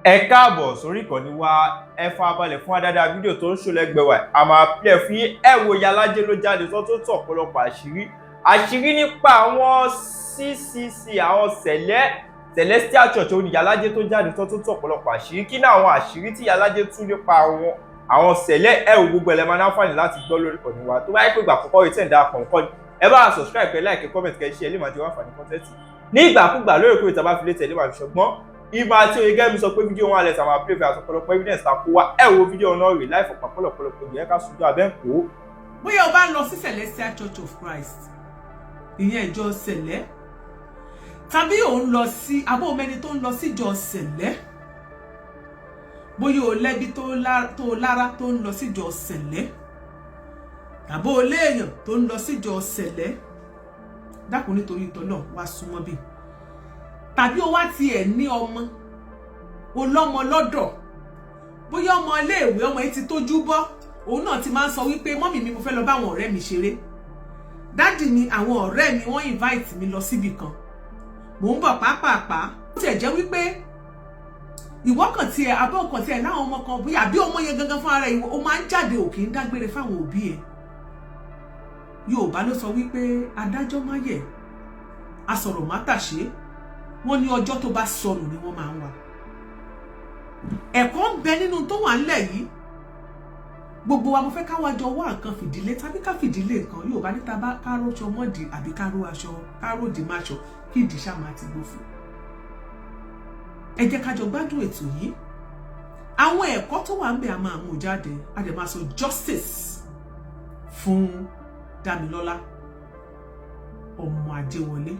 Ẹ káàbọ̀ sórí ìkànnì wa. Ẹ farabalẹ̀ fún àdáadáa fídíò tó ń ṣó lẹ́gbẹ̀ẹ́ wa. A máa play fún yín. Ẹ wo Ìyálájé ló jáde tó tó ọ̀pọ̀lọpọ̀ àṣírí nípa àwọn CCC àwọn Celestial Church oní Ìyálájé tó jáde tó ọ̀pọ̀lọpọ̀ àṣírí. Kí ni àwọn àṣírí tí Ìyálájé tú nípa àwọn sẹ̀lẹ̀? Ẹ wo gbogbo ẹlẹ́mọ̀ náà fàní láti gbọ́ lórí ìkànnì wa. Tó bá yẹ pé ìgbà àkọ́kọ́ yìí tẹ̀ ń darapọ̀ nǹkan ni ẹ bá subscribe, kẹ́ like, comment, kẹ́ share, lè máa ti wá fàní kọ́ńtẹ́ǹtì ní ìgbàkúgbà lóòrèkóòrè tá a bá fi lé tẹ̀lé màá fi ṣọgbọ́n ìgbà tí oye gẹ́gẹ́ mi sọ pé fídíò wọn alẹ́ sàmà play fẹ́ àtọ̀pọ̀lọpọ̀ evidence ta kó wa. Ẹ wo fídíò náà rè láì fọ̀pá pọ̀lọpọ̀lọpọ̀ ìyẹn ká sojú abẹ́ ń kó. Bóyá o bá lọ sí Celestial Church of Christ ìyẹn ìjọ sẹ̀lẹ̀, tàbí ò ń lọ sí abóomẹni tó ń lọ sí ìjọ sẹ̀lẹ̀, bóyá o lẹ́bi tó lára tó ń lọ sí ìjọ sẹ̀lẹ̀, tàbí o léèyàn tó ń lọ sí ìjọ sẹ̀lẹ̀, dákun nítorí ìtọ́lọ̀ wá súnmọ́ bí. Tàbí o wá tiẹ̀ ní ọmọ olọ́mọ lọ́dọ̀, bóyá ọmọ iléèwé ọmọ yìí ti tójú bọ́, òun náà ti máa ń sọ wípé mọ́mì mi mo fẹ́ lọ bá àwọn ọ̀rẹ́ mi ṣeré, dádì mi àwọn ọ̀rẹ́ mi wọ́n invite mi lọ síbì kan, mò ń bọ̀ pàápàá. Ó tiẹ̀ jẹ́ wípé ìwọ kan tiẹ̀ abọ́ kan tiẹ̀ láwọn ọmọ kan bóyá àbí ọmọ yẹn gangan fún ara ìwọ ó máa ń jáde òkè ń dágbére fáwọn òbí ẹ̀. Yorùbá ló sọ wípé adájọ́ má yẹ̀ asọ̀rọ̀ má tàṣé, wọ́n ní ọjọ́ tó bá sọnù ni wọ́n máa ń wà. Ẹ̀kọ́ ń bẹ nínú tó wà ńlẹ̀ yìí. Gbogbo wa mo fẹ́ káwá jọ wá nǹkan fìdílé tàbí ká fìdílé nǹkan. Yorùbá níta bá káró aṣọ mọ́dì àbí káró aṣọ káró dì máṣọ kí ìdí ṣá máa ti gbófin. Ẹ jẹ́ ká jọ gbádùn ètò yìí. Àwọn ẹ̀kọ́ tó wà ń bẹ a máa mú jáde, a dẹ̀ máa sọ justice fún Dámilọ́lá ọmọ Ajéwọlé.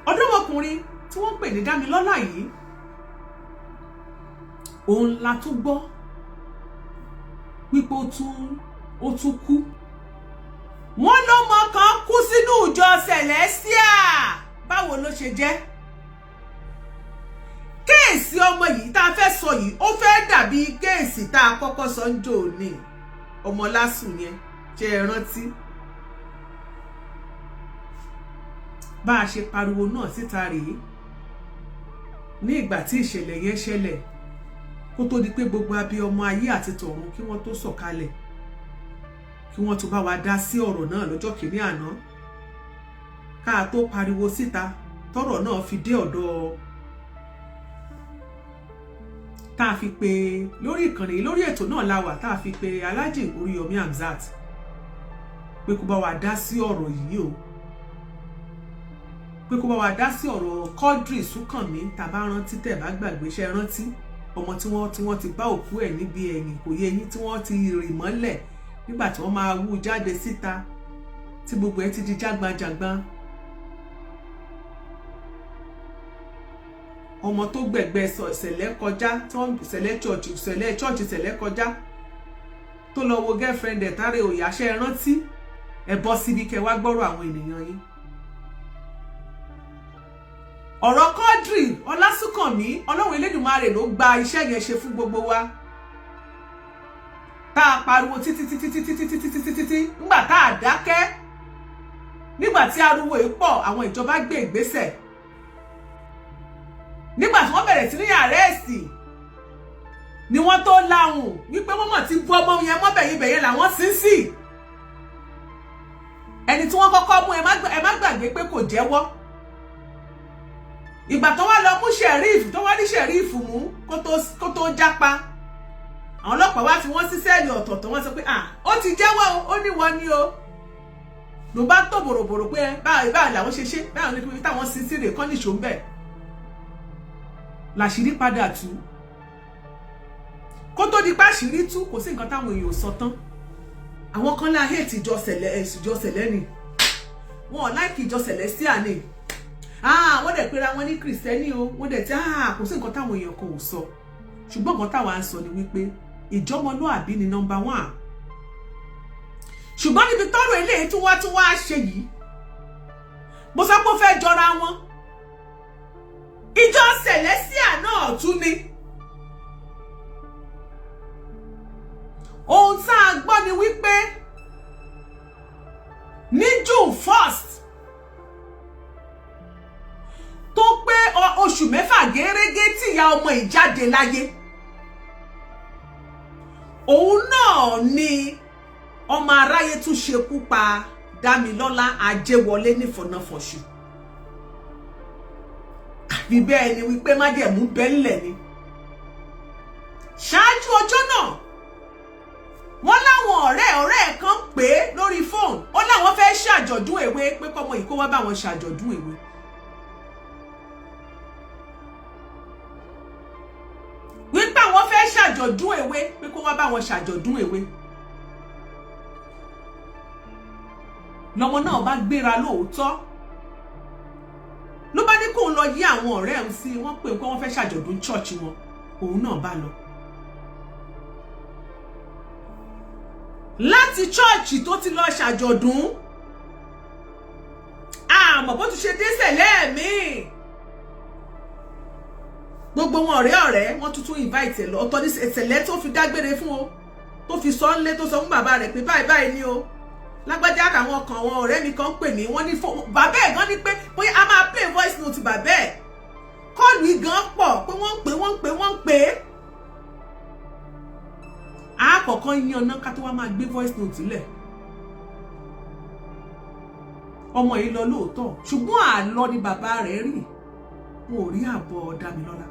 Ọ̀dọ́mọkùnrin tí wọ́n pè ní Dámilọ́lá yìí, òun la tún gbọ́ wípé ó tún kú. Wọ́n lọ́mọ kan kú sínú ìjọ Celestial. Báwo ló ṣe jẹ́? Kéèsì ọmọ yìí tá a fẹ́ sọ yìí ó fẹ́ dàbí kéèsì tá a kọ́kọ́ sọ ń jò ní ọmọ lásùn yẹn, ṣe é rántí? Bá a ṣe pariwo náà síta rèé ní ìgbà tí ìṣẹ̀lẹ̀ yẹn ṣẹlẹ̀, kó tó di pé gbogbo abiyamọ ayé àti tọ̀run kí wọ́n tó sọ̀kalẹ̀, kí wọ́n tó bá wa dá sí ọ̀rọ̀ náà lọ́jọ́ kìíní àná, ká tó pariwo síta tọ́rọ̀ náà fi dé ọ̀dọ̀ tá a fi pè lórí ìkànnì lórí ètò náà la wà, tá a fi pè Alhaji Oríyọmí Hamzat pé kó bá wa dá sí ọ̀rọ̀ yìí o, pé kó bá wa dá sí ọ̀rọ̀ Quadri Súnkànmí tàbá rántí tẹ̀ bá gbàgbé ṣe rántí ọmọ tí wọ́n ti bá òkú ẹ̀ níbi ẹ̀yìn kò yé yín, tí wọ́n ti rì mọ́lẹ̀ nígbà tí wọ́n máa wú jáde síta tí gbogbo ẹ̀ ti di jágbajàgba. Ọmọ tó gbẹ̀gbẹ́ sẹ̀lẹ̀ kọjá, sẹ̀lẹ̀ church sẹ̀lẹ̀ kọjá tó lọ wo girlfriend ẹ̀ tàrẹ òyàṣẹ́ rántí ẹ bọ́ síbi kẹ́ wá gbọ́rọ̀ àwọn ènìyàn yín. Ọ̀rọ̀ Quadri Ọlásùnkànmí, Ọlọ́run Elédùmarè ló gba iṣẹ́ yẹn ṣe fún gbogbo wa. Tá a pariwo títí nígbà tá a dákẹ́, nígbà tí ariwo yìí pọ̀ àwọn ìjọba gbé ìgbésẹ̀, nígbà tí wọ́n bẹ̀rẹ̀ sí ní àrẹ́ẹ̀sì ni wọ́n tó láhùn wípé wọ́n mọ̀ ti bu ọmọ yẹn mọ́ bẹ̀yẹn làwọn sí. Ẹni tí wọ́n kọ́kọ́ mú ẹ má gbàgbé pé kò jẹ́wọ́. Ìgbà tó wá lọ mú sheriff tó wá ní sheriff mú kó tó jápa, àwọn ọlọ́pàá wá fi wọ́n sí sẹ́ẹ̀lì ọ̀tọ̀ọ̀tọ̀, wọ́n sọ pé ó ti jẹ́wọ́ ó ní wọ́n ní o. Ló bá tó bòròbòrò pé báyìí làwọn ṣe ṣe, báyìí ní táwọn sí sí rè kán nìṣó ń bẹ̀. Làṣírí padà tú. Kó tó di páṣírí tú kò sí nǹkan táwọn èèyàn sọ tán. Àwọn kan lá hate ìjọ sẹ̀lẹ̀ ni, wọn ò like ìjọ Celestial ni. Wọ́n dẹ̀ pera wọn ní Kristẹni o, wọ́n dẹ̀ tí kò sí nǹkan táwọn èèyàn kan ò sọ. Ṣùgbọ́n nǹkan táwọn à ń sọ ni wípé ìjọmọlúàbí ni number 1. Ṣùgbọ́n níbi tọ́rọ̀ eléyìí tún wá ṣe yìí, mo sọ pé ó fẹ́ jọra wọn. Ìjọ Celestial náà tún ni. Ohun tá a gbọ́ ni wípé ní June 1st oṣù mẹ́fà gẹ́rẹ́gẹ́ tí ìyá ọmọ ìjáde láyé òun náà ni ọmọ aráyé tún ṣekú pa Dámilọ́lá Ajéwọlé nífọ̀nàfọ̀ṣù àbí bẹ́ẹ̀ ni wípé májẹ̀mú bẹ́ńlẹ̀ ni ṣáájú ọjọ́ náà wọ́n láwọn ọ̀rẹ́ kan pè é lórí fóònù ó láwọn fẹ́ ṣàjọ̀dún èwe pé kọ́mọ yìí kó wá bá wọn ṣàjọ̀dún èwe wípé àwọn fẹ́ ṣàjọ̀dún èwe pé kó wá bá wọn ṣàjọ̀dún èwe lọ́mọ náà bá gbéra lóòótọ́ ló bá ní kóun lọ yí àwọn ọ̀rẹ́ ẹ̀ sí wọ́n pè pé wọ́n fẹ́ ṣàjọ̀dún chọ́ọ̀chì wọn òun náà bá lọ láti chọ́ọ̀chì tó ti lọ ṣàjọ̀dún àmọ́ bó ti ṣe dé ṣẹlẹ̀ míì gbogbo wọn ọ̀rẹ́ wọ́n tuntun invite ẹ̀ lọ ọ̀tọ̀ ní ṣẹlẹ̀ tó fi dágbére fún o tó fi sọ ńlé tó sọ fún bàbá rẹ̀ pé báyìí ni o lágbájá àwọn kan àwọn ọ̀rẹ́ mi kan pè mí wọ́n ní bàbá ẹ̀ gan ní pé bóyá a máa play voice note bàbá ẹ̀ kọ́ọ̀lù gan pọ̀ pé wọ́n ń pè é àkọ́kọ́ yín ọ̀nà ká tó wá máa gbé voice note lẹ̀ ọmọ yìí lọ lóòótọ́ ṣùgbọ́n àlọ́ ni bàbá rẹ̀ rí wọn ò rí àbọ̀ Dámilọ́lá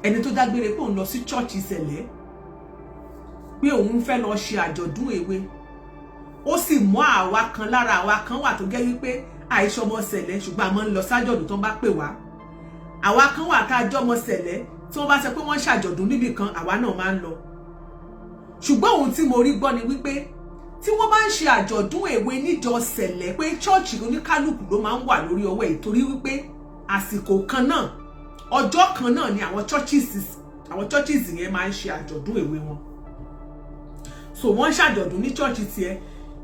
ẹni tó dágbére pé òun lọ sí chọ́ọ̀chì ṣẹlẹ̀ pé òun fẹ́ lọ ṣe àjọ̀dún èwe ó sì mú àwa kan lára àwa kan wà tó jẹ́ wípé àìṣọmọ ṣẹlẹ̀ ṣùgbọ́n a máa ń lọ sájọ̀dún tó bá pè wá àwa kan wà ká jọmọ ṣẹlẹ̀ tí wọ́n bá sọ pé wọ́n ṣàjọ̀dún níbì kan àwa náà máa ń lọ ṣùgbọ́n ohun tí mo rí gbọ́ ni wípé tí wọ́n bá ń ṣe àjọ̀dún èwe níjọ ṣẹlẹ̀ pé chọ́ọ̀chì oníkálùkù ló máa ń wà lórí ọwọ́ ẹ̀ torí wípé àsìkò kan náà ọjọ́ kan náà ni àwọn churches yẹn máa ń ṣe àjọ̀dún èwe wọn so wọ́n ṣàjọ̀dún ní chọ́ọ̀chì tiẹ̀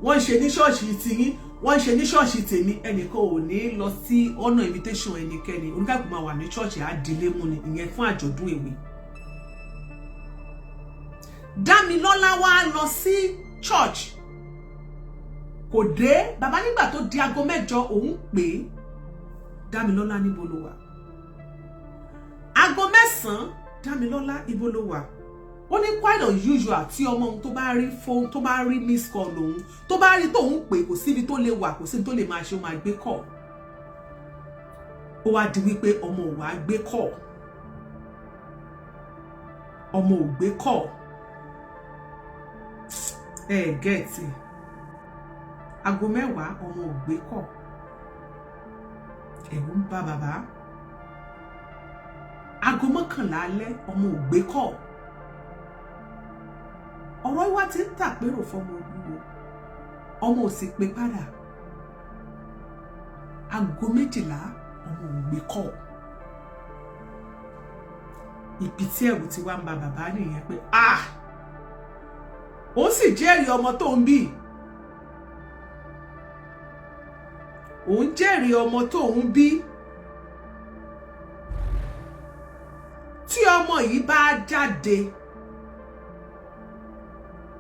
wọ́n ń ṣe ní ṣọ́ọ̀ṣì tiyín wọ́n ń ṣe ní ṣọ́ọ̀ṣì tèmi ẹnìkan ò ní lọ sí ọ̀nà invitation ẹnikẹ́ni oníkàkùn máa wà ní ṣọ́ọ̀ṣì àdílé mú ni ìyẹn fún àjọ̀dún èwe Dámilọ́lá wá lọ sí church kò dé bàbá nígbà tó di aago 9 òun pè é Dámilọ́lá níbo ló wà aago 9 Dámilọ́lá ibo ló wà ó ní quite unusual tí ọmọ òun tó bá rí phone tó bá rí miss call òun tó bá rí tóun pè kò síbi tó lè wà kò síbi tó lè máa ṣe ó máa gbé call ó wá di wípé ọmọ ò wá gbé call ọmọ ò gbé call gẹ̀ẹ́tì aago 10 ọmọ ò gbé call ẹ̀rù ń bà bàbá aago 11 alẹ́ ọmọ ò gbé call ọ̀rọ̀ ìwà tí ń tàpérò fọmọ olúwo ọmọ ò sì pé padà aago 12 ọmọ ò gbé call ibi tí ẹ̀rù ti wá ń bà bàbá nìyẹn pé ó sì jẹ́rìí ọmọ tó ń bí òun jẹ́rìí ọmọ tó ń bí tí ọmọ yìí bá jáde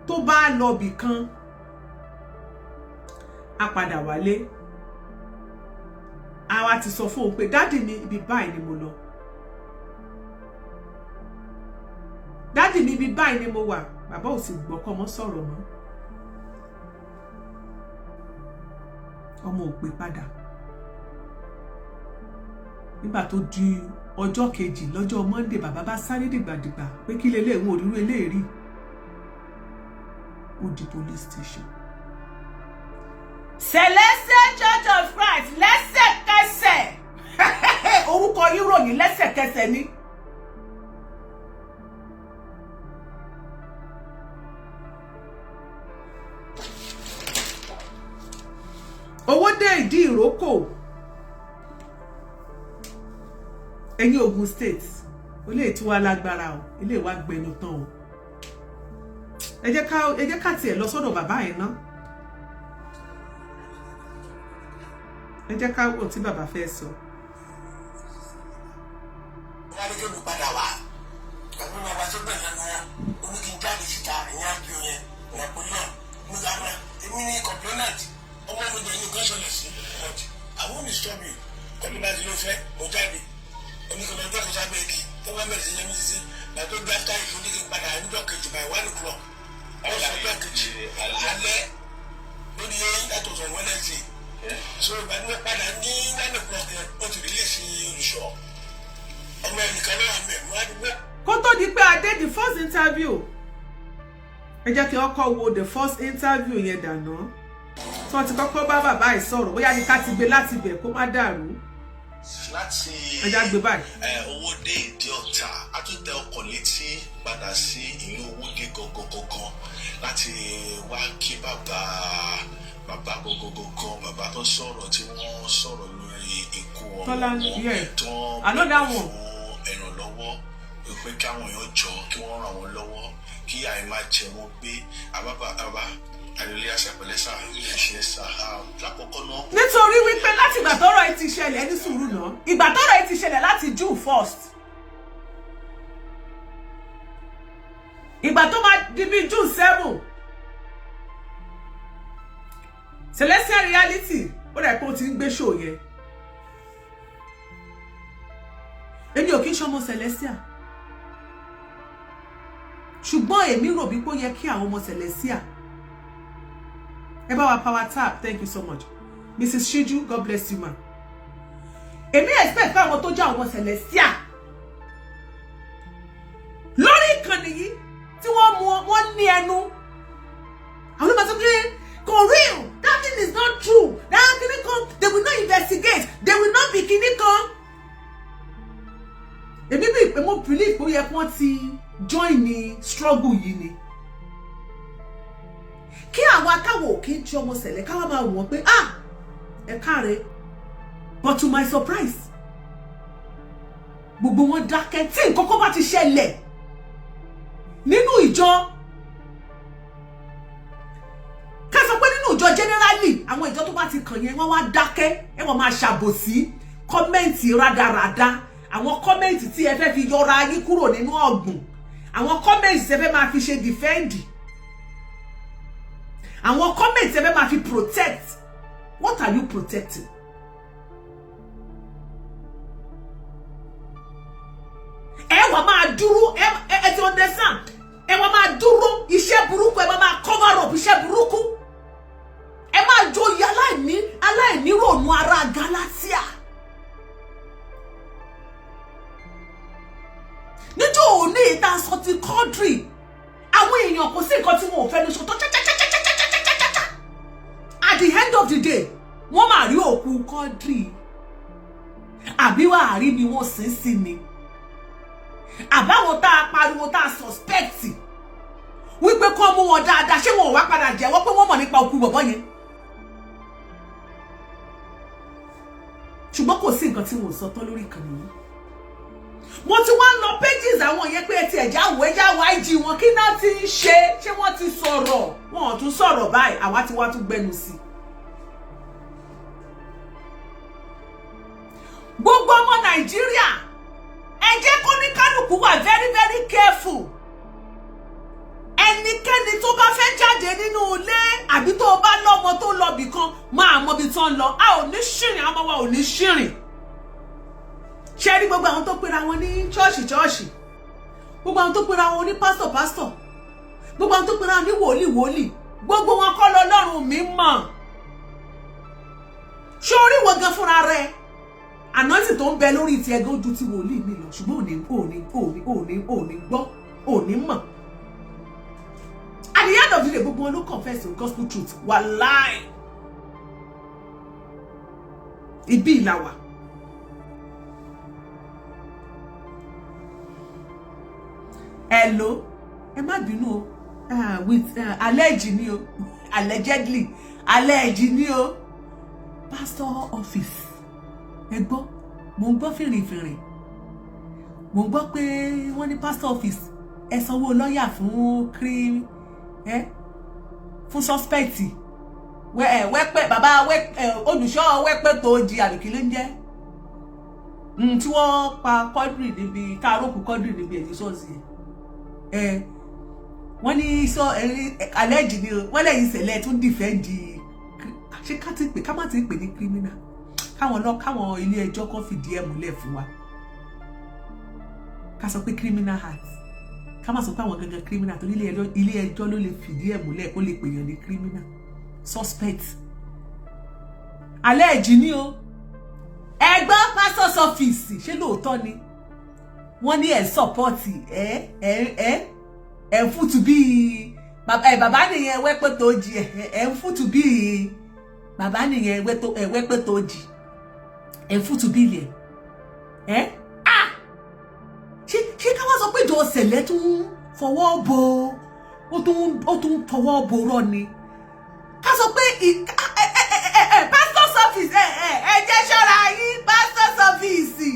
tó bá lọ bì kan á padà wálé àwa ti sọ fún òun pé dádì mi ibi báyìí ni mo lọ dádì mi ibi báyìí ni mo wà bàbá ò sì gbọ́ kọ́mọ sọ̀rọ̀ mọ́ ọmọ ò pè padà nígbà tó di ọjọ́ kejì lọ́jọ́ Monday bàbá bá sáré dìgbàdìgbà pé kí lélẹ̀ ìwọ̀n òrírú eléèrí ó di police station. Celestial Church of Christ lẹ́sẹ̀kẹsẹ̀ orúkọ ìròyìn lẹ́sẹ̀kẹsẹ̀ ni. owó dé ìdí ìrókò ẹ̀yin Ogun State ó lè tí wá lágbára o ilé wa gbẹnu tán o ẹ jẹ́ ká tiẹ̀ lọ sọ́dọ̀ bàbá yẹn ná ẹ jẹ́ ká wò tí bàbá fẹ́ sọ. wọ́n á lè gbé padà wá pẹ̀lú bàbá tó bẹ̀rẹ̀ lọ́wọ́ oníkì ń jáde síta ìyẹn àbí yẹn ìyàpọ̀ náà mo dáná èmi ní complainant ọmọ mi dẹ̀ ní nǹkan ṣẹlẹ̀ sí ọ̀dì àwọn ò ní stop you Kọ́ni bá ti ló fẹ́, mo jáde. Oníkọ̀ọ́mọ ẹgbẹ́ kò sábẹ́ igi, tó bá bẹ̀rẹ̀ sí yẹn mi sísí. Gbàtó gbé after ìfún ní kí n padà níjọ́ kejì by 1 o'clock. Ọ̀sán ọjọ́ kejì alẹ́ lórí yàtọ̀ sọ̀rọ̀ Wednesday. So ìgbàdúrà padà ní 1 o'clock yẹn, ó ti release olùṣọ́. Ọmọ ẹnìkan náà ń bẹ̀ mú àdúgbò. Kó tó di pé a dé the first interview, ẹ jẹ́ kí wọ́n kọ́ wo the first interview yẹn dànù. Tí wọ́n ti kọ́kọ́ bá bàbá yìí sọ̀rọ̀, bóyá ní ká ti gbé láti bẹ̀ kó má dàrú. Láti gbé báyìí. Owó dé ìdí ọ̀tá, a tún tẹ ọkọ̀ létí padà sí ìlú owó dé gangan láti wá kí bàbá gangan, bàbá tó sọ̀rọ̀ tí wọ́n sọ̀rọ̀ lórí ikú ọmọ wọn tó ń bẹ̀rẹ̀ fún ìrànlọ́wọ́ pé káwọn èèyàn jọ kí wọ́n ràn wọ́n lọ́wọ́ kí àìmá jẹ wọ́n gbé àbábà àlèlé àṣàpẹ̀lẹ́sà ìṣẹ́ sàá lákọ̀ọ́kọ́ náà. Nítorí wípé láti ìgbà tọ́rọ̀ ẹ ti ṣẹlẹ̀ ní sùúrù náà, ìgbà tọ́rọ̀ ẹ ti ṣẹlẹ̀ láti June 1st, ìgbà tó máa di bí June 7, Celestial Reality ó dẹ̀ pé ó ti ń gbé show yẹn. Èmi ò kí ń ṣọmọ Celestial, ṣùgbọ́n èmi rò bí pé ó yẹ kí àwọn ọmọ Celestial ẹ bá wa power tap. Thank you so much Mrs. Shiju, God bless you ma. Èmi expect pé àwọn tó jẹ́ àwọn Celestial lórí ìkànnì yìí tí wọ́n ní ẹnu àwọn ló máa sọ pé kò real, that thing is not true, that kìíní kan, they will not investigate, they will not be kìíní kan. Èmi bí pé mo believe pé ó yẹ kí wọ́n ti join ní struggle yìí ni. Kí àwọn akáwọ̀ kí n tí ọmọ ṣẹlẹ̀ káwọ́ máa wọ̀n pé ẹ káre, but to my surprise gbogbo wọn dákẹ́ tí nǹkan kan bá ti ṣẹlẹ̀ nínú ìjọ. Ká sọ pé nínú ìjọ generally àwọn ìjọ tó bá ti kàn yẹn wọ́n wá dákẹ́, ẹ wọ́n máa ṣàbòsí kọ́mẹ́ǹtì rádaràda, àwọn kọ́mẹ́ǹtì tí ẹ fẹ́ fi yọra yín kúrò nínú ọ̀gbùn, àwọn kọ́mẹ́ǹtì tí ẹ fẹ́ máa fi ṣe defend, àwọn kọ́mẹ́ǹtì tí ẹ fẹ́ máa fi protect. What are you protecting? Ẹ wá máa dúró, ẹ ti understand? Ẹ wá máa dúró iṣẹ́ burúkú, ẹ wá máa cover up iṣẹ́ burúkú. Ẹ máa joyè aláìní rònú ara Galatia. Níjọ́ òní ìta sọ ti country, àwọn èèyàn kò sí nǹkan tí wọn ò fẹ́ ní sọ tó at the end of the day wọ́n máa rí òkú country, àbí wàá rí ni wọ́n sin sí ni, àbáwọn tá a pariwo tá a suspect wípé kó mú wọn dáadáa, ṣé wọn ò wá padà jẹ́wọ́ pé wọ́n mọ̀ nípa òkú bọ̀bọ́ yẹn? Ṣùgbọ́n kò sí nǹkan tí wọ́n sọ tán lórí ìkànnì yìí. Mo ti wá lọ pages àwọn yẹn pé ẹ ti ẹ̀já wọ IG wọn kí náà ti ń ṣé wọ́n ti sọ̀rọ̀, wọn ò tún sọ̀rọ̀ báyìí, àwa ti wá tún gbẹnu sí. Gbogbo ọmọ Nàìjíríà ẹ jẹ́ kó ní kálukú wà very very careful. Ẹnikẹ́ni tó bá fẹ́ jáde nínú ilé àbí tó bá lọ́mọ tó lọ bì kan máa mọ bí tán lọ. A ò ní ṣìrìn, àwọn ọmọ wa ò ní ṣìrìn. Ṣé rí gbogbo àwọn tó pera wọn ní chọ́ọ̀ṣì, gbogbo àwọn tó pera wọn ní pásítọ̀, gbogbo àwọn tó pera wọn ní wòlíì, gbogbo wọn kọ́ lọ́lọ́run mi mọ̀. Ṣé orí wo gan fúnra rẹ̀? Ànáìtì tó ń bẹ lórí ti ẹgbẹ́ ojú ti wòlíì mi lọ, ṣùgbọ́n òní gbọ́, òní mọ̀. At the end of the day, gbogbo wọn ló confess the gospel truth. Wàláì. Ibi ìlàwà. Hello, ẹ má bínú o, with alleged ni o, allegedly, alleged ni o, pastor office. Ẹ gbọ́, mo ń gbọ́ fìrìfìrì, mo ń gbọ́ pé wọ́n ní pastor office ẹ sanwó lọ́yà fún fún suspect wẹ́pẹ́ bàbá olùṣọ́ wẹ́pẹ́ tó di àbíkí ló ń jẹ́ tí wọ́n pa kọ́dìrì níbi káàrókù kọ́dìrì níbi ẹ̀yìn ṣọ́ọ̀ṣì wọ́n ní sọ alẹ́jì ni wọ́n lẹ́yìn ìṣẹ̀lẹ̀ tún dìfẹ́ǹdì ṣé ká má ti pè ní criminal káwọn ilé ẹjọ́ kan fìdí ẹ̀ múlẹ̀ fún wa ká sọ pé criminal act ká má sọ pé àwọn gangan criminal torí ilé ẹjọ́ ló lè fìdí ẹ̀ múlẹ̀ kó lè pèèyàn ní criminal suspect alẹ́ ẹ̀jì ni o ẹgbọ́n pastor's office ṣé lóòótọ́ ni wọ́n ní ẹ̀ sọ́pọ́ọ̀tì ẹ̀ ń fútu bíi bàbá nìyẹn wẹ́pẹ́ tó jì ẹ̀ ń fútu bíi bàbá nìyẹn wẹ́pẹ́ tó jì ẹ̀ ń fútu bíi ẹ̀ ṣé ká wá sọ pé ìjọ ṣẹlẹ̀ tún fọwọ́ bo ó tún fọwọ́ bo rọ ni ká sọ pé pastor's office ẹ jẹ́ ṣọ́ra yín pastor's office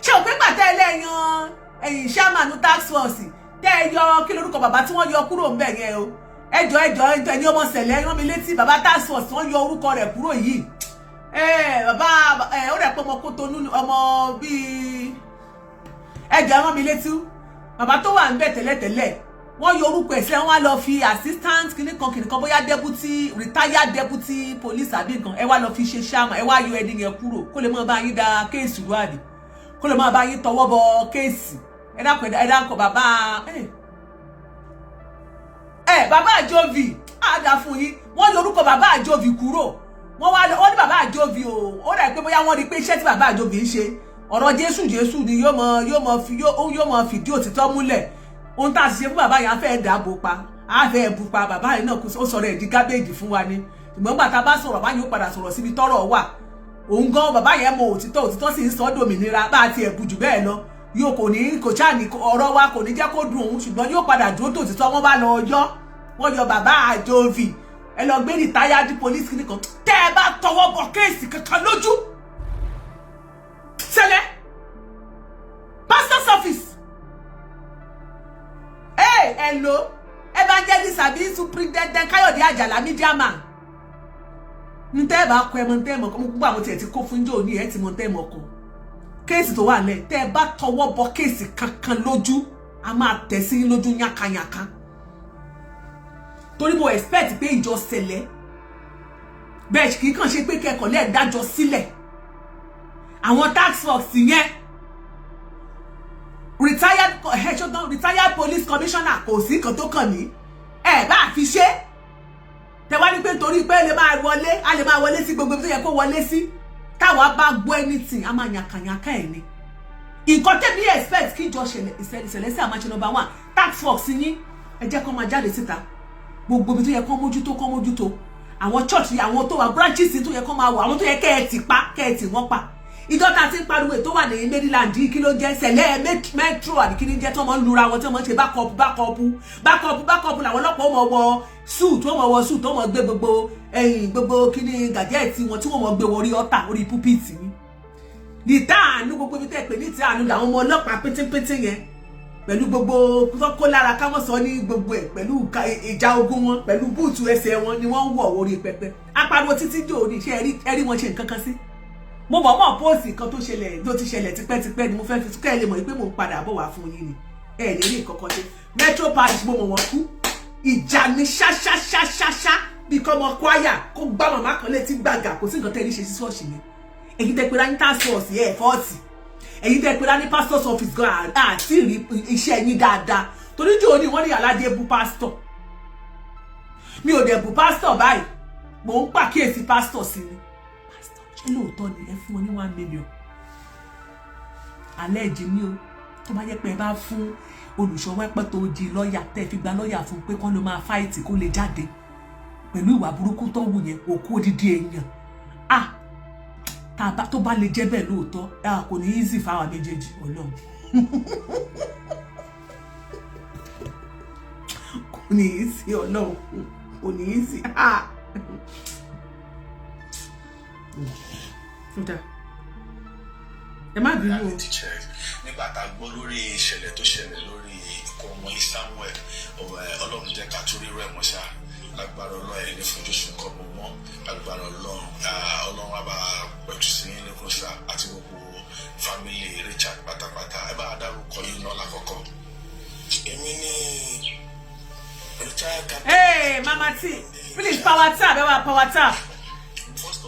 ṣé o pé pàtẹ́ ẹlẹ́yan ẹ̀yìn chairman tax force tẹ́ ẹ yọ kí lórúkọ bàbá tí wọ́n yọ kúrò ń bẹ̀ yẹn o ẹjọ́ ẹni ọmọ ṣẹlẹ̀ rán mi létí bàbá tax force wọ́n yọ orúkọ rẹ̀ kúrò yìí bàbá ó rẹ̀ pé ọmọ Kótónú ọmọ bíi ẹjọ́ rán mi létí bàbá tó wà ń bẹ̀ tẹ́lẹ̀tẹ́lẹ̀ wọ́n yọ orúkọ ẹ̀sẹ̀ wọn lọ fi assistant kìnìkan bóyá retired deputy police àbí nǹkan ẹ wá lọ fi ṣe ṣáàmà ẹ wá yọ ẹni yẹn kúrò kó lè mọ bá yín da kéèsì wádìí kó lè mọ bá yín tọwọ́ bọ kéèsì ẹ dákọ̀ bàbá bàbá àjòvì àdá fún yín wọ́n yọ orúkọ bàbá àjòvì kúrò wọ́n ní bàbá àjòvì ó rẹ̀ pé bóyá wọ́n rí pé iṣẹ́ tí bàbá àjòvì ń ṣe ọ̀rọ̀ Jésù ni yóò mọ fìdí òtítọ́ múlẹ̀ ohun tá a ṣe fún bàbá yẹn á fẹ́ dàbò pa á fẹ́ bu pa bàbá yẹn náà ó sọ̀rọ̀ ẹ̀ di gábéèjì fún wa ni ṣùgbọ́n gbà tá a bá sọ̀rọ̀ bàbá yẹn ó padà sọ̀rọ̀ síbi tọ́rọ̀ wà òun gan bàbá yẹn mọ òtítọ́ sì ń sọ dòmìnira bá a ti ẹ̀ bu jù bẹ́ẹ̀ lọ yóò kò ṣáà ní ọ̀rọ̀ wa kò ní jẹ́ kó dùn òun ṣùgbọ́n yóò padà dúró tòtítọ́ wọ́n bá lọ wọ́n yọ bàbá àjòvì ẹ lọ gbé retired police kìnìkan tẹ́ ẹ bá tọwọ́ bọ kéèsì kankan lójú ṣẹlẹ pastor's office hello evangelist àbí superintendent Káyọ̀dé Àjàlá media man ní tẹ́ ẹ bá kọ ẹmọ tẹ́ ẹ mọ̀ kọ́ gbogbo àwọn tiẹ̀ ti kó fún jò ní ẹ ti mọ tẹ́ ẹ mọ̀ kọ́ kéèsì tó wà lẹ̀ tẹ́ ẹ bá tọwọ́ bọ kéèsì kankan lójú a máa tẹ̀ sí lójú yánkanyànkan torí mo expect pé ìjọ ṣẹlẹ̀ bẹ́ẹ̀ kì í kàn ṣe pé kẹ́kọ̀ọ́ lẹ́ẹ̀ dájọ́ sílẹ̀ àwọn tax force yẹn retired police commissioner kò sí nǹkan tó kàn ní ẹ bá fi ṣe tẹ wá ní pé torí pé a lè máa wọlé sí gbogbo tó yẹ kó wọlé sí táwa bá gbọ́ anything a máa yànkànyànkà ẹ̀ ni nǹkan tẹ̀mí expect kí ìjọ ìṣẹ̀lẹ̀ sí àmàṣe number 1 tax force yín ẹ jẹ́ kó máa jáde síta gbogbo ibi tó yẹ kó mójútó àwọn church àwọn tó wà branches tó yẹ kó máa wọ àwọn tó yẹ kẹ́ ẹ tì wọ́n pa ìjọ tá a ti ń pariwo tó wà ní Maryland kí ló jẹ́ ṣẹlẹ̀ metro àbí kí ni jẹ́ tó mọ́ ń lura wọn tó mọ́ ń ṣe backup làwọn ọlọ́pàá ó mọ̀ wọ suit tó mọ̀ gbé gbogbo kí ni gàjẹ́ẹ̀tì wọn tí wọ́n mọ̀ gbé wọ orí ọ̀tà orí pulpit ni ní táànù gbogbo ibi tẹ́ pè ní táànù làwọn ọmọ ọlọ́pàá pétépété yẹn pẹ̀lú gbogbo kó lára káwọn sọ ní gbogbo ẹ̀ pẹ̀lú ìjà ogun wọn pẹ̀lú búùtù ẹsẹ̀ wọn ni wọ́n ń wọ̀ orí pẹpẹ apariwo títí dò ní iṣẹ́ ẹ̀rí wọn ṣe nǹkan kan sí mo mọ̀ póòsì kan tó ti ṣẹlẹ̀ tipẹ́tipẹ́ ni mo fẹ́ fi kẹ́ ẹ lè mọ̀ pé mo ń padà bọ̀ wá fún yín ni ẹ lè rí nǹkan kan ṣe metro parish mo mọ̀ wọ́n kú ìjà ní ṣáṣáṣáṣáṣá bí kọ́ ọmọ kwaya kó gbá màmá kan létí gbàgà kò sí nǹkan tẹ́ ní ṣe sí ṣọ́ọ̀ṣì yẹn èyí tẹ́ pera ní task force ẹ̀ fọ́ọ̀tì èyí tẹ́ pera ní pastor's office gan àti rí iṣẹ́ yín dáadáa torí jò ní wọ́n ní aládé bu pastor mi ò dẹ̀ bu pastor báyìí mò ń pàkíyèsí pastor sí ni ṣé lóòótọ́ ni ẹ fún wọn ní 1 million alẹ́ ìjì ní o tó bá yẹ pé ẹ bá fún olùṣọ́wọ́ ẹ̀pẹ́ tó di lọ́ọ̀yà tẹ́ fi gba lọ́ọ̀yà fún pé kán ló máa fáìtì kó lè jáde pẹ̀lú ìwà burúkú tó wù yẹn òkú odidi èèyàn tó bá lè jẹ́ bẹ́ẹ̀ lóòótọ́ kò ní easy fáwọn méjèèjì Ọlọ́run kò ní easy Ọlọ́run kò ní easy ẹ má bínú o. nígbà tá a gbọ́ lórí ìṣẹ̀lẹ̀ tó ṣẹlẹ̀ lórí ikú ọmọ Samuel Ọlọ́run jẹ́ ká tó rí rẹ̀ mọ́ ṣá lágbára Ọlọ́run ẹ̀ ní fojú sùn kọ́ mọ́ mọ́ lágbára Ọlọ́run àbá pẹ̀tù sí lẹ́kọ̀ọ́ sá àti gbogbo fámìlì Richard pátápátá ẹ bá dárúkọ yín náà lákọ̀ọ́kọ́. èmi ní Hey, Mama T, please power tap, power tap. First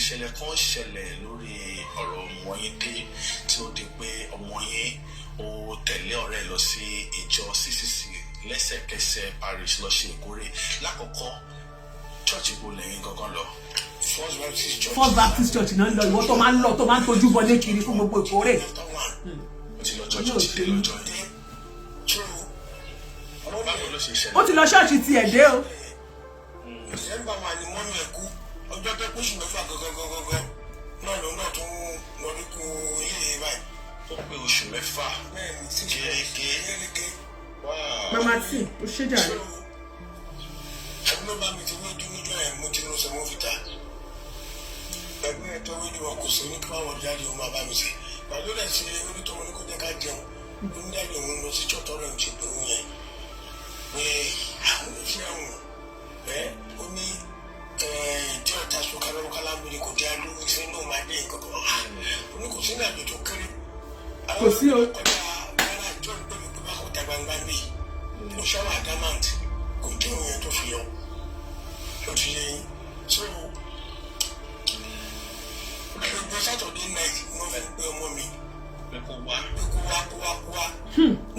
ìṣẹ̀lẹ̀ kan ṣẹlẹ̀ lórí ọ̀rọ̀ ọmọ yín dé tí ó di pé ọmọ yín ó tẹ̀lé ọ̀rẹ́ lọ sí ìjọ CCC lẹ́sẹ̀kẹsẹ̀ parish lọ ṣe ìkórè. Lákọ̀ọ́kọ́ church wo lẹ́yìn gangan lọ? First Baptist Church náà lọ. Ìwọ tó máa ń lọ tó máa ń tojú bọlé kiri fún gbogbo ìkórè. Ó ti lọ ṣọ́ọ̀ṣì tiẹ̀ dé o. December wà ní mọ́mí ẹ̀kú ọjọ́ tó pé oṣù mẹ́fà gangan náà ló náà tún wọlé kú ilé báyìí. Ó pé oṣù mẹ́fà gẹ́gẹ́. Mama tí ó ṣe jàre. Ẹgbẹ́ ló bá mi ti wéjú níjọ́ ẹ̀ mo ti lọ sọ mọ́ fìtá. Ẹgbẹ́ ẹ̀ tó wéjú wọn kò sí ní kí wọ́n jáde òun máa bá mi sí. Pàdé rẹ̀ ṣe onítọ̀ wọn ní kó jẹ́ ká jẹun. Ó ń jáde òun lọ sí ṣọ́ọ̀tọ̀ rẹ̀ ń ṣe pé òun yẹn. Pé àwọn oníṣẹ́ àwọn ó ní ìdí ọ̀tá sọ̀kalọ́kálá mi ni kò dé alóhùn ìfẹ́ náà máa dé nǹkan kan. Ó ní kò sí ní àjò tó kéré. Kò sí o. Ọjà náírà ìjọ ń pè mí pé bá kò ta gbangba mi. Mo ṣọ́wọ́ àdámàǹtì kò dé òun yẹn tó fi yọ. Ó ti yẹ yín. So gbogbo Saturday night ni wọ́n fẹ́ pé ọmọ mi. Pé kó wá.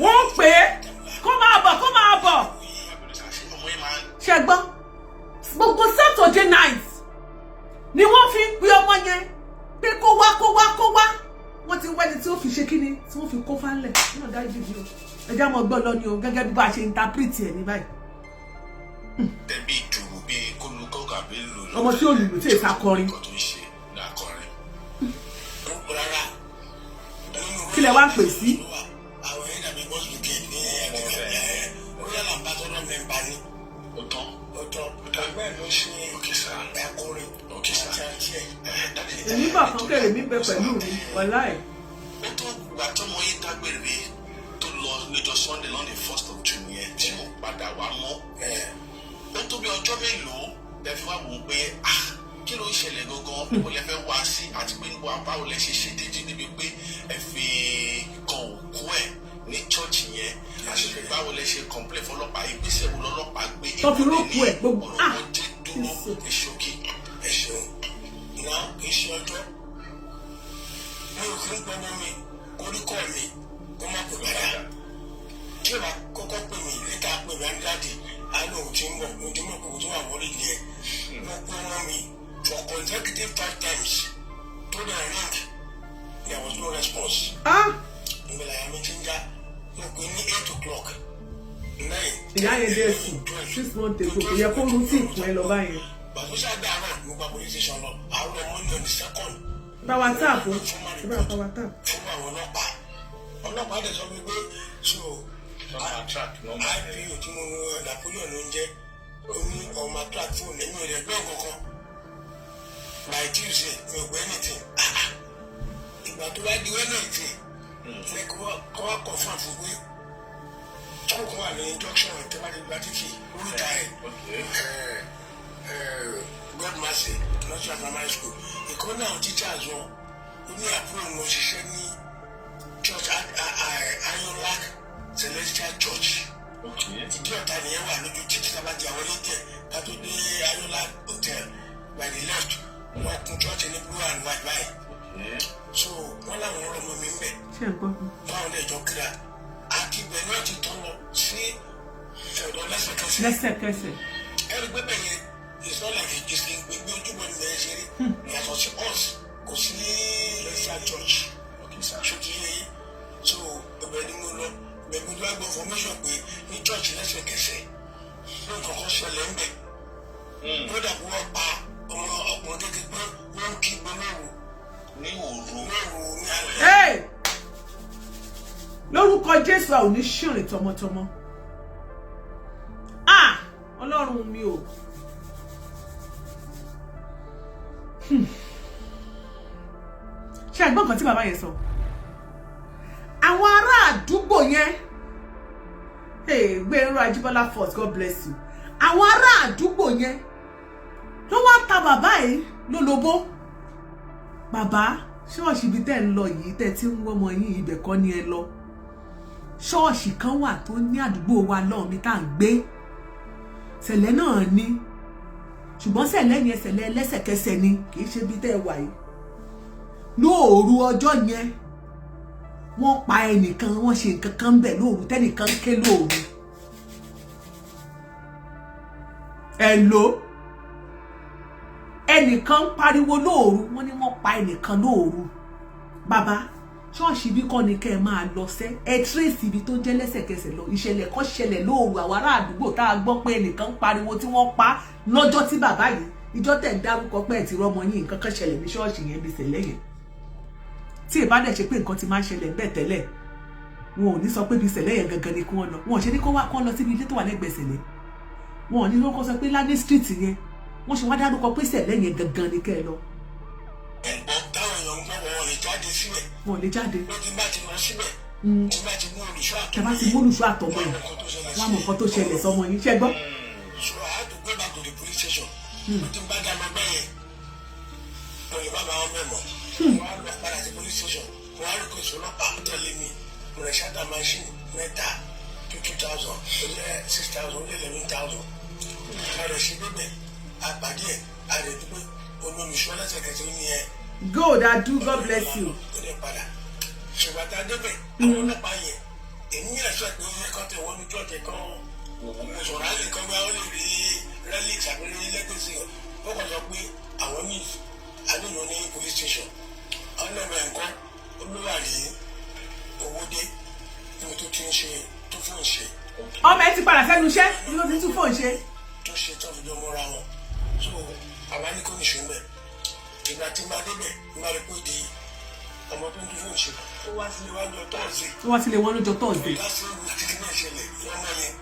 Wọ́n pè é kó máa bọ̀. Ṣé gbọ́? Gbogbo Saturday night ni wọ́n fi ń pe ọmọ yẹn pé kó wá. Wọ́n ti wẹ́ni tí ó fi ṣe kíni tí wọ́n fi kó fánlẹ̀ náà dájú bí o. Ẹja mọ̀ gbọ́ lọ ni o gẹ́gẹ́ bí bá a ṣe interpret ẹ̀ ní báyìí. Tẹ̀bí ìdùnnú bíi kólukọ́ kàbí lù lọ. Ọmọ tí ò lùlù tí èsà kọrin. Kí lẹ wá ń pè sí? Àwọn ẹ̀dá bíi bọ́ọ̀lù gẹ̀ẹ́ ní orí àlàmbá tó lọ́ mẹ́mbà ní. Ọ̀tọ̀ ẹgbẹ́ ló ṣe ẹ̀kọrin àti ẹ̀. Èmi bà kan kẹ̀lé mi bẹ pẹ̀lú mi wọ̀lá ẹ̀. Ó tó gbà tọ́mọ yín dágbére tó lọ lọ́jọ́ Sunday lọ́nà 1st of June yẹn tí ó padà wá mọ́. Ó tó bí ọjọ́ mélòó lẹ fi wá wò ó pé kí ló ń ṣẹlẹ̀ gangan níbo lẹ fẹ́ wá sí àti pé níbo àbáwò lẹ ṣe ṣe déjì níbi pé ẹ fi kan òkú ẹ̀ ní church yẹn àti pé báwo lẹ ṣe complain fọlọ́pàá ìgbésẹ̀ wo lọ́lọ́pàá gbé ìwé ní gbogbo ọ̀rọ̀ jẹ́ dúró ìṣókí ẹ̀ṣọ́ náà kì í ṣe ọjọ́ mi ò fi ń gbọ́mọ mi koríkọ́ mi kó má pè bàdà tí ó bá kọ́kọ́ pè mí níta pè mí àńdáde àánú ò ti ń bọ̀ ní ojúmọ̀ kò tó wà wọlé ilé ẹ̀ wọ́n pé wọ́n mi for consecutive 5 times to the ring there was no response. Ìgbàlá yà mi ti ń já mo pè ní 8 o'clock 9. Ìyá yẹn dé sùn 6 months ago kò yẹ kó rú sí ìkùn ẹ lọ báyẹn. Bàbá ṣáàdà náà mo gba police station lọ àwọn ọmọ ní ọ̀nì second. Báwa táàpù báwa táàpù. Fún àwọn ọlọ́pàá dẹ̀ sọ wípé so IPO tí mo Napoleon ló ń jẹ́ oní ọmọ track fóònù ẹ̀mí rẹ̀ gbọ́ kankan by Tuesday mi ò gbọ́ anything. Ìgbà tó bá di Wednesday ní kọ́ wá confirm fún pé ọkọ̀ wà ní junction ìtẹ́wájú gba títì oríta ẹ̀ God mercy nursery primary school ìkọ́ náà teachers wọn ó ní àbúrò wọn ṣiṣẹ́ ní church Ayolak Celestial Church ìdí ọ̀tá nìyẹn wà lójú títí tábàjì àwọn oníjẹ kátó dé Ayolak hotel by the left wọn kún church ní blue and white báyìí so wọn làwọn ọlọmọ mi ń bẹ báwọn lè jọ kíra àti ibẹ̀ náà ti tọ́ lọ sí ọ̀dọ̀ lẹ́sẹ̀kẹsẹ̀ ẹ̀rí pé bẹ́ẹ̀ yẹn it's not like ìgbésí gbígbé ojúbọ ní bẹ̀rẹ̀ ṣe rí yàtọ̀ sí us kò sí ní Celestial Church ṣòkì yẹn so ẹ̀bẹ̀ ni mo lọ bẹ̀rẹ̀ mi gbọ́ information pé ní church lẹ́sẹ̀kẹsẹ̀ ló kọ́kọ́ ṣẹlẹ̀ ń bẹ̀ ló dàbí wọ́n pa ọmọ ọkùnrin kékeré pé wọ́n ń kí gbọ́nàwó ní òru ní alẹ́. Lórúkọ Jésù a ò ní ṣìrìn tọmọtọmọ. Ọlọ́run mi ò. Ṣé ẹ gbọ́ nǹkan tí bàbá yẹn sọ? Àwọn ará àdúgbò yẹn Gbénró Ajíbọ́lá first, God bless you. Àwọn ará àdúgbò yẹn ló wá ta bàbá yìí lólobó. Bàbá ṣọ́ọ̀ṣì ibi tẹ́ ń lọ yìí tẹ́ tí ń wọ́mọ yín ibẹ̀ kọ́ ni ẹ lọ. Ṣọ́ọ̀ṣì kan wà tó ní àdúgbò wa lọ́hùn mi tá à ń gbé. Ṣẹlẹ náà ní ṣùgbọ́n ṣẹlẹ̀ yẹn ṣẹlẹ̀ lẹ́sẹ̀kẹsẹ̀ ni kì í ṣe bí tẹ́ wà yìí lóòru ọjọ́ yẹn wọ́n pa ẹnìkan wọ́n ṣe nǹkan kan bẹ̀ lóòru tẹ́nìkan ké lóòru ẹ̀lò ẹnìkan pariwo lóòru wọ́n ní wọ́n pa ẹnìkan lóòru bàbá ṣọ́ọ̀ṣì bí kọ́ ni kẹ́ ẹ máa lọ sẹ́ ẹ tírèsì ibi tó jẹ́ lẹ́sẹ̀kẹsẹ̀ lọ ìṣẹ̀lẹ̀ kan ṣẹlẹ̀ lóòru àwọn ará àdúgbò tá a gbọ́ pé ẹnìkan pariwo tí wọ́n pa lọ́jọ́ tí bàbá yìí ìjọ tẹ̀ ń dárúkọ pé ẹ̀ ti rọ́mọ yín nǹkan kan ṣẹlẹ̀ ní ṣọ́ọ̀ṣì yẹn bí ṣẹlẹ̀ yẹn tí ìbá dẹ̀ ṣe pé nǹkan ti máa ń ṣẹlẹ̀ bẹ́ẹ̀ tẹ́lẹ̀ wọn ò ní sọ pé bí ṣẹlẹ̀ yẹn gangan ni kí wọ́n lọ wọn ò ṣe ní kó lọ síbi ilé tó wà lẹ́gbẹ̀ẹ́ ṣẹlẹ̀ wọn ò ní lóko sọ pé ládé street yẹn wọ́n ṣe wá dárúkọ pé ṣẹlẹ̀ yẹn gangan ni kẹ́ ẹ lọ. táwọn èèyàn ń gbọ́ wọn lè jáde síbẹ̀. wọn ò lè jáde. lójú bá ti lọ síbẹ̀. tí bá ti mú olùṣọ́ àtọmọ. tẹ bá ti mú olùṣọ́ àtọmọ yìí wọn mọ nǹkan tó ṣẹlẹ̀ sọmọ yìí ṣẹ́ gbọ́. so I had to go back to the police station. mo ti bá dáná bẹ́ẹ̀ mo lè bá bá wọn mẹ́mọ̀. wọ́n á lọ padà sí police station wọ́n á rí kó ìṣọlọ́pàá tẹ̀lé mi mo rẹ̀ ṣáda machine mẹ́ta tó 2,000 ó lé 6,000 ó lé 11,000. a rẹ̀ ṣe bíbẹ̀ àpàdé ẹ̀ a rẹ̀ dúpẹ́ olùṣọ́ lẹ́sẹ̀kẹsẹ̀ ó ní ẹ̀. God adu God bless you. ṣùgbọ́n tá a débẹ̀ àwọn ọlọ́pàá yẹn èmi yẹn sọ pé ó yẹ kán tẹ wọ́n ní jọ́ọ̀jẹ̀ kan sọ̀rọ̀ àlè kan bá ó lè rí relics àbí rí lẹ́gbẹ̀sì ó kàn sọ pé àwọn ní àdéhùn ní police station àwọn náà bẹ̀rẹ̀ nǹkan olówó àrí owó dé níbi tó ti ń ṣe tó fóun ṣe. ọmọ ẹ ti padà sẹ́nu iṣẹ́ ní ló ti tún fóun ṣe. tó ṣe tó fi jọ mọ́ra wọn so àwa ní kò ní ṣe mẹ́ ìgbà tí máa débẹ̀ máa rí pé di ọmọ tó ń dúró ṣe ó wá sílé wá lọ tọ́ọ̀sì. ó wá sílé wọn lọ́jọ́ tọ́ọ̀sì. láti ìwé títí náà ṣẹlẹ̀ lọ́mọ yẹn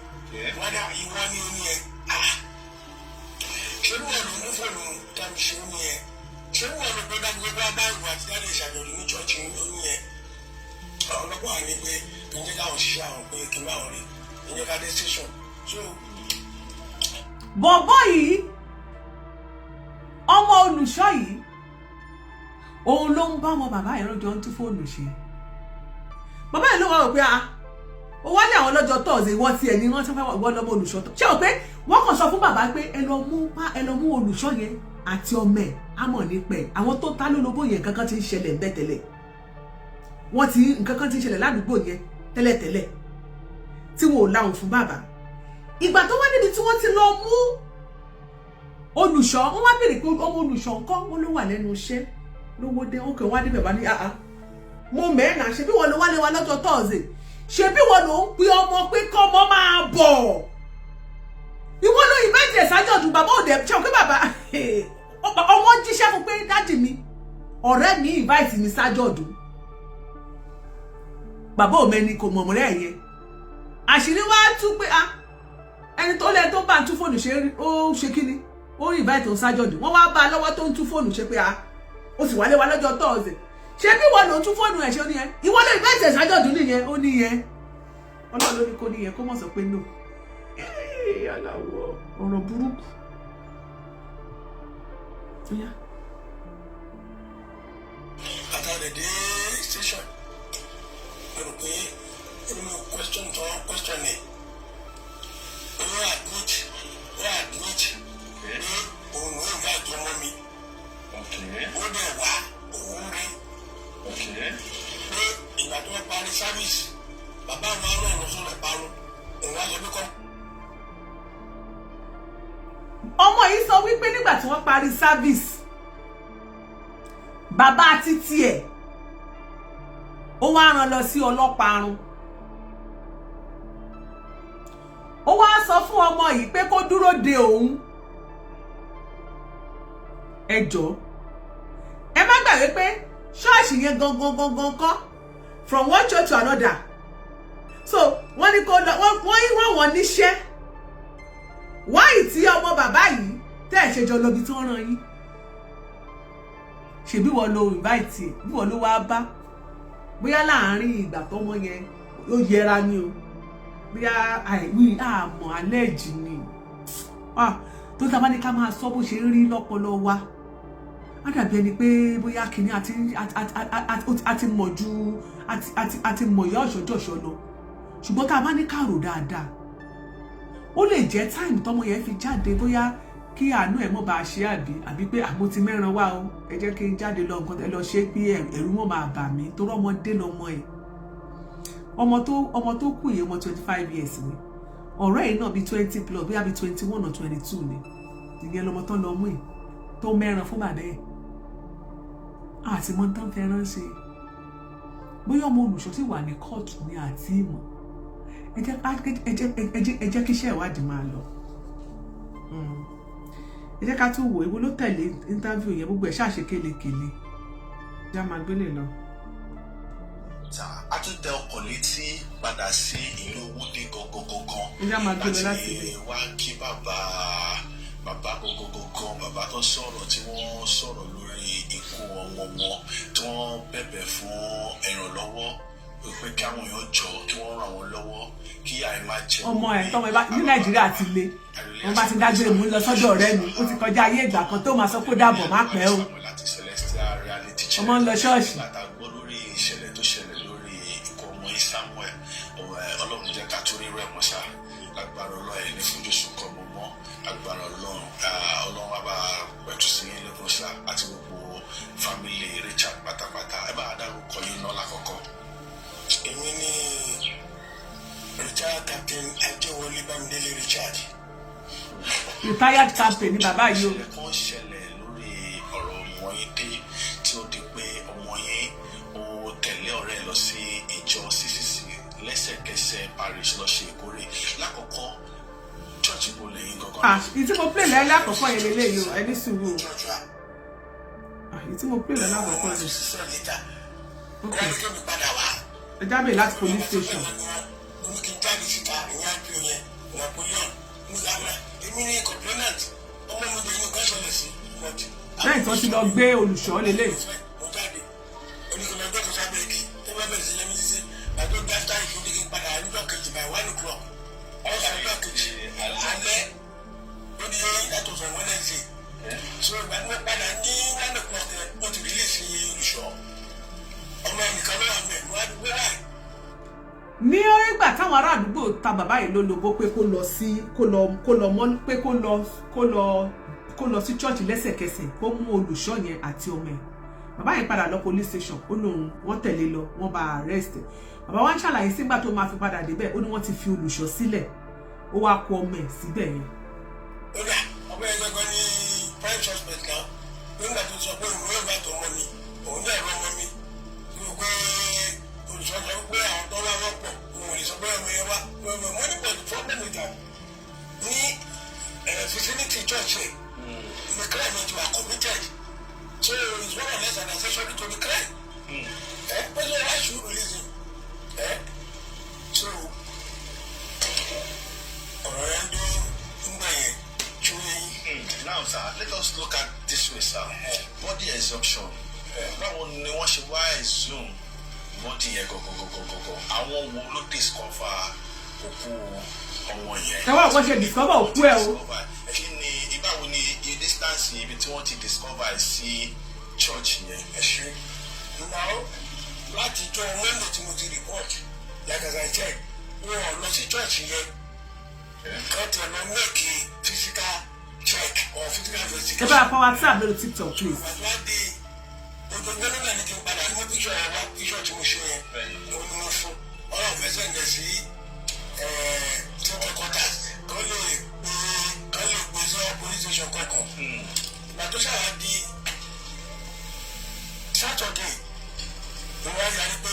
wọ́n dà ìwọ ní oní yẹn ṣé wọ́n lò ní fóònù tàbí ṣe oní yẹn ṣé wọ́n lò pé dájú bá bá ìwà àti dáadé ìṣàjọyọ̀ ní chọ́ọ̀chì oní yẹn àwọn ọlọ́pàá ní pé ìjẹ́ káwọn ṣiṣẹ́ àwọn pé kí n bá wọn rí ìjẹ́ ká dé station so. bọ̀bọ̀ yìí ọmọ olùṣọ́ yìí òun ló ń bá ọmọ bàbá yẹn lọ́jọ́ ń tún fóònù ṣe bàbá yìí ló wà wò pé ó wá ní àwọn lọ́jọ́ tọ́ọ̀sì wọ́n ti ẹ̀ ní wọ́n ti fẹ́ wọ́n lọ́mọ olùṣọ́ tó ṣé o pé wọ́n kàn sọ fún bàbá pé ẹ lọ mú olùṣọ́ yẹn àti ọmọ ẹ̀ àmọ̀ nípẹ̀ àwọn tó ta lólobó yẹn kankan ti ń ṣẹlẹ̀ ń bẹ́ tẹ́lẹ̀ wọ́n ti nǹkan kan ti ń ṣẹlẹ̀ ládùúgbò yẹn tẹ́lẹ̀tẹ́lẹ̀ tí wọn ò láwọn fún bàbá ìgbà tó wá níbi tí wọ́n ti lọ mú olùṣọ́ wọ́n wá béèrè pé ọmọ olùṣọ́ ńkọ́ wọn ló wà lẹ́nu iṣẹ́ lówó dé wọn kàn wá níbẹ̀ wá ní mo mẹ́ẹ̀nà ṣe bí wọn ló wálé wa lọ́jọ́ tọ́ọ̀sì ṣe bí wọn ló ń pe ọmọ pé kọ́mọ máa bọ̀ ìwọ ló ìbẹ́jì ẹ̀sájọ́dún bàbá òde ṣe pé bàbá ọmọ jíṣẹ́ fún pé dájì mi ọ̀rẹ́ mi invite mi sájọ́dún bàbá òmẹ́ni kò mọ̀mọ́rẹ́ ẹ̀yẹ àṣírí wá tú pé ẹni tó lẹ́ tó bá ń tú fóònù ṣe ó ṣe kíni ó rí invite òun sájọ́dún wọ́n wá bá a lọ́wọ́ tó ń tú fóònù ṣe pé ó sì wálé wa lọ́jọ́ tọ́ọ̀sì ṣe bí wọn lò ń tún fóònù ẹ̀ ṣe ó ní yẹn ìwọ lè bẹ́ẹ̀ tẹ̀ sájọ́dún nìyẹn ó ní yẹn ọlọ́run ló ní kó ní yẹn kó mọ̀ sọ pé no aláwọ̀ ọ̀rọ̀ burúkú. àtàlẹ̀ dé station ẹ̀rù pé inú question tó question ni wọ́n admit pé òun ló ń bá ìjọ mọ́ mi ó dẹ̀ wá òun rí pé ìgbà tó wọ́n parí service bàbá àwọn ará ọ̀rọ̀ sọ̀rọ̀ parun òun wá sọ pé kọ́. ọmọ yìí sọ wípé nígbà tí wọ́n parí service bàbá títí ẹ̀ ó wá rán lọ sí ọlọ́parun ó wá sọ fún ọmọ yìí pé kó dúró de òun ẹ jọ̀ọ́ ẹ má gbàgbé pé ṣọ́ọ̀ṣì yẹn gangan kọ́ from one church to another so wọ́n ní kó lọ wọ́n rán wọn níṣẹ́ wáyì tí ọmọ bàbá yìí tẹ́ ẹ̀ ṣe jọ lọ bí tí wọ́n rán yín ṣebí wọ́n lo invite bí wọ́n ló wá bá bóyá láàárín ìgbà tọ́mọ yẹn ó yẹra ni o bóyá àìwí àmọ́ àlẹ́jì ni tó tá a bá ní ká máa sọ bó ṣe ń rí lọ́pọlọ wa á dàbí ẹni pé bóyá kìíní àti mọ̀ ju àti mọ̀ ìyá ọ̀ṣọ́jọ̀ṣọ́ lọ ṣùgbọ́n tá a bá ní ká rò dáadáa ó lè jẹ́ táìmù tọ́mọ yẹn fi jáde bóyá kí àánú ẹ̀ mọ́ bá a ṣe àbí pé àmọ́ ti mẹ́ran wá o ẹ jẹ́ kí n jáde lọ nǹkan ẹ lọ ṣe pé ẹ̀rù mọ́ máa bà mí torí ọmọdé lọmọ ẹ̀ ọmọ tó kù yìí ọmọ 25 years ni ọ̀rẹ́ yìí náà bí 20 plus bí 21 or 22 ni ìyẹn lọmọ tán lọ mú ẹ̀ tó mẹ́ran fún bàbá ẹ̀ àti mọ́ tán fẹ́ràn ṣe bóyá ọmọ olùṣọ́ sì wà ní kóòtù ní àti ìmọ̀ ẹ jẹ́ kí iṣẹ́ ìwádìí máa lọ ẹ jẹ́ ká tún wò èwo ló tẹ̀lé interview yẹn gbogbo ẹ̀ ṣàṣe kélekèle já máa gbélé lọ. a tún tẹ ọkọ̀ létí padà sí ìlú Owódé gangan já máa gbélé láti láti wá kí bàbá gangan bàbá tó sọ̀rọ̀ tí wọ́n sọ̀rọ̀ lórí ikú ọmọ wọn tí wọ́n bẹ̀bẹ̀ fún ìrànlọ́wọ́ pé kí àwọn èèyàn jọ kí wọ́n ràn wọ́n lọ́wọ́ kí àì má jẹ ọmọ ẹ̀ tọmọ ẹ bá ní Nàìjíríà ti le wọn bá ti dágbére mú lọ sọ́dọ̀ ọ̀rẹ́ mi ó ti kọjá ayé ìgbà kan tó máa sọ pé dàbọ̀ má pẹ́ o ọmọ ń lọ ṣọ́ọ̀ṣì. látàgbọ́ lórí ìṣẹ̀lẹ̀ tó ṣẹlẹ̀ lórí ikú ọmọ yìí Samuel Ọlọ́run jẹ́ ká torí rẹ̀ mọ́ sá lágbára Ọlọ́run ní fojúsùn kọ́ mọ́ mọ́ agbára Ọlọ́run wa bá pẹ̀tù sí lẹ́kọ̀ọ́ sá àti gbogbo fámìlì Richard pátápátá ẹ bá dárúkọ yín náà lákọ̀ọ́kọ́. èmi ní retired captain Adéwọlé Bámidélé Richard. retired captain ní bàbá yìí o. ẹ̀kọ́ ṣẹlẹ̀ lórí ọ̀rọ̀ ọmọ yín dé tí ó di pé ọmọ yín ó tẹ̀lé ọ̀rẹ́ lọ sí ìjọ CCC lẹ́sẹ̀kẹsẹ̀ parish lọ ṣe ìkórè lákọ̀ọ́kọ́ church ibo lẹ́yìn gangan. ìtí mo play lẹ́yìn lákọ̀ọ́kọ́ yẹn lélẹ́yìí o ẹni sùúrù o ìtí mo play lẹ́yìn lákọ̀ọ́kọ́ yẹn. ẹ jábẹ̀ láti police station. jáde síta ìyá àjò yẹn Napoleon nígbàgbà èmi ní complainant ọmọ mi bẹ̀rẹ̀ nǹkan ṣẹlẹ̀ sí ọtí. lẹ́yìn tó ti lọ gbé olùṣọ́ lélẹ̀. mo jáde oníkùnrin ọjọ́ kan sábẹ́ èkì tó bá bẹ̀rẹ̀ sí lẹ́mí sísè àjọ gáfítà ìfúndíkì padà níjọ́ kejì by 1 o'clock ọ̀sán níjọ́ kejì alẹ́ ó di yàtọ̀ sọ Wednesday so ìgbà tí wọ́n padà ní 1 o'clock ó ti release olùṣọ́ ọmọ ẹnìkan náà mẹ́rin wá dúpẹ́ láì. ní ìgbà táwọn ará àdúgbò ta bàbá yìí lólobó pé kó lọ sí chọ́ọ̀chì lẹ́sẹ̀kẹsẹ̀ kó mú olùṣọ́ yẹn àti ọmọ ẹ̀ bàbá yẹn padà lọ police station ó lóun wọ́n tẹ̀lé lọ wọ́n bá arrest bàbá wa ń ṣàlàyé sígbà tó máa fi padà débẹ̀ ó ní wọ́n ti fi olùṣọ́ sílẹ̀ ó wá kó ọmọ ẹ̀ síbẹ̀ yẹn. ó dà ọmọ ẹ̀ gbọ́ngàn ní prime suspect náà nígbà tó sọ pé òun yóò bá tó ọmọ mi òun náà rọ ọmọ mi pé olùsọ̀tọ̀ pé àwọn tó wá wọ́pọ̀ òun ò lè sọ pé ọmọ yẹn wá wọ́n ní pẹ̀lú fọ́ọ̀mù ìjà ní vicinity church the crime to are committed so it's more or less an accessory to the crime but so why should we release him so ọ̀rọ̀ yẹn dún nígbà yẹn tí ó yẹn. Now sir, let us look at this way sir body exhaustion báwo ni wọ́n ṣe wá exhume body yẹn gọgọgọgọgọ àwọn wo ló discover òkú ọmọ yẹn. ẹ wá wọ́n ṣe discover òkú ẹ o. kí ni ìbáwo ni distance ibi tí wọ́n ti discover sí church yẹn. ẹ ṣe now láti jọ Monday tí mo ti report like as I said wọn ò lọ sí church yẹn kàn tẹ̀ lọ make physical check or physical investigation. ẹ bá a fọwọ́ WhatsApp lórí TikTok please. gbogbo gbẹ́nu náà ní kí n padà ní píṣọ̀ ẹ̀ wá píṣọ̀ tí mo ṣe yẹn mo ní mo fún ọlọ́run fẹ́ sẹ́ǹdẹ̀ sí central quarters kan lè gbé sí police station kọ̀ọ̀kan. ìgbà tó ṣàwá di Saturday mo wá yarí pé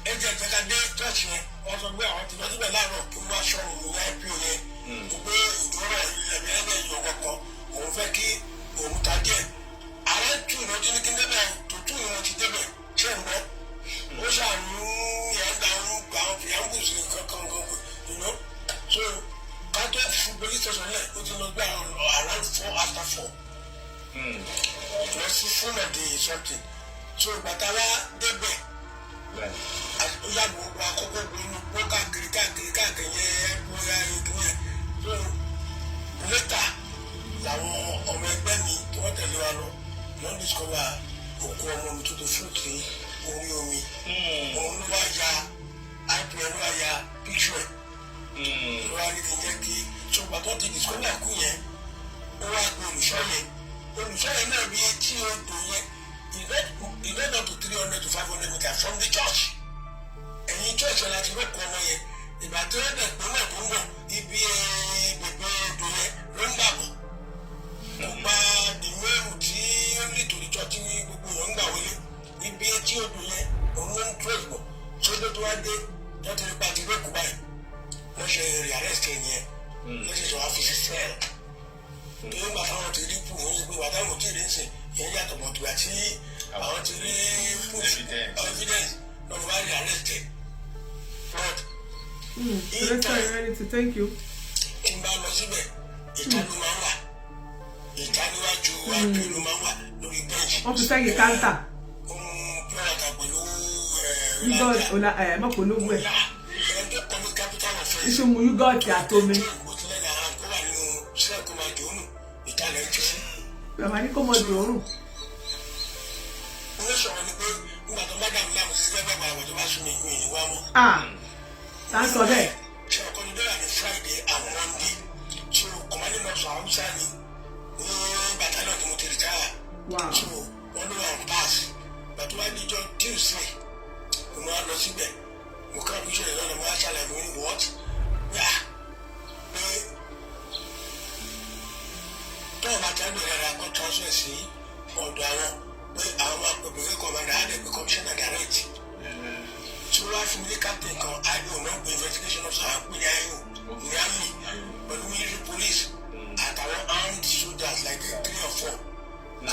ẹ jẹ́ ìjẹ́ká dé church yẹn wọ́n sọ pé àwọn ti lọ síbẹ̀ láàárọ̀ kí wọ́n aṣọ òun ní IPO yẹn pé ìdúró ẹ̀mí ìyọ̀ kọ̀ọ̀kan òun fẹ́ kí òun ta díẹ̀ àwọn tún ìrọ̀jú ní kí n débẹ̀ tó tún ìrọ̀ ti débẹ̀ ṣé ń bọ́ ó ṣàánú ìyàgbà àwọn fìyàwùs kankan so ká tó fún police station lẹ̀ ó ti lọ gbé around 4 after 4 lọ sí fún ọ̀dẹ something so bàtà wa débẹ̀ ó yàgò gba àkókò inú pọ́ káàkiri yẹn bóyá ìdúró yẹn so later làwọn ọmọ ẹgbẹ́ mi tí wọ́n tẹ̀lé wa lọ wọ́n discover òkú ọmọ mi tó tó fúrúùtù ní orí omi òun ló wá ya ipo ló wá ya picture ló wá rí kí n jẹ́ kí ṣùgbọ́n tó ti discover kú yẹn ó wá pé olùṣọ́ yẹn náà bí etí odò yẹn he led up to 300 to 500 meters from the church. Ẹ̀yin church yẹn láti rọ́pò ọmọ yẹn ìgbà tó yẹ dẹ̀ pé náà tó ń bọ̀ ibi gbogbo odò yẹn ló ń gbàgbọ́. Mo gba ìmẹ́rù tí ó lè torí church ní gbogbo yẹn ń gbà wọlé ibi etí odò yẹn òun ló ń tó ìbọ̀ sódò tó wá dé wọ́n ti rí pa àti rẹ́kù báyìí wọ́n ṣe re-arrest ẹni yẹn wọ́n ṣe wá fi sí sẹ́ẹ̀l. Tó ń gbà fáwọn ti rí pù wọ́n ṣe pé wàdà mọ̀ tí ì rí sìn yẹn yàtọ̀ mọ̀ tùgbà tí àwọn ti rí evidence lọ́wọ́ wá re-arrest ẹ̀. But thank you. Tí n bá lọ síbẹ̀ ìta ló máa ń wà ìta níwájú wájú ló máa ń wà lórí bẹ́ẹ̀jì. Wọ́n fi sẹ́yìn káńtà. Púrọ̀tà pẹ̀lú yúgọ̀tì mọ̀pọ̀lọ́wọ́ ẹ̀. ẹgbẹ́ kọ́mí capital offence. Ìṣòwò yúgọ̀tì àtomi. Bó tilẹ̀ ní àwọn kó wà nínú sílẹ̀ kó máa dùn ún ìta lẹ̀ ń jù sí. Bàbá ní kó mọ dòórùn. Wọ́n sọ̀rọ̀ ni pé nígbà tó bá dàmú láàmú sí ẹgbẹ́ bàbá àwọn tó bá sún mi ìwé wá mọ́. Tá ń sọ bẹ́ẹ̀. Ṣé ọkọ ní dọ́là ní Friday and Monday so kọ̀mánì lọ sọ àwọn sáà ni ní bàtálọ̀ tí mo ti rìtáyà. So wọ́n ló wà ń pass bàtú wá níjọ́ Tuesday mo máa lọ síbẹ̀ mo ká bí ìṣẹ̀lẹ̀ lọ́nà mo wá ṣàlàyé mo ní what yà pé tọ́ọ̀ bá tẹ́ bẹ̀rẹ̀ rẹ̀ akọ́ transfer sí ọ̀dọ̀ àwọn pé àwọn máa pè pé commander á dẹ̀ pé commissioner direct. So wá fún mi ní captain kan àìlò náà pé investigation of sáà pé ní ayò ní àmì pẹ̀lú military police àtàwọn armed soldiers like 3 or 4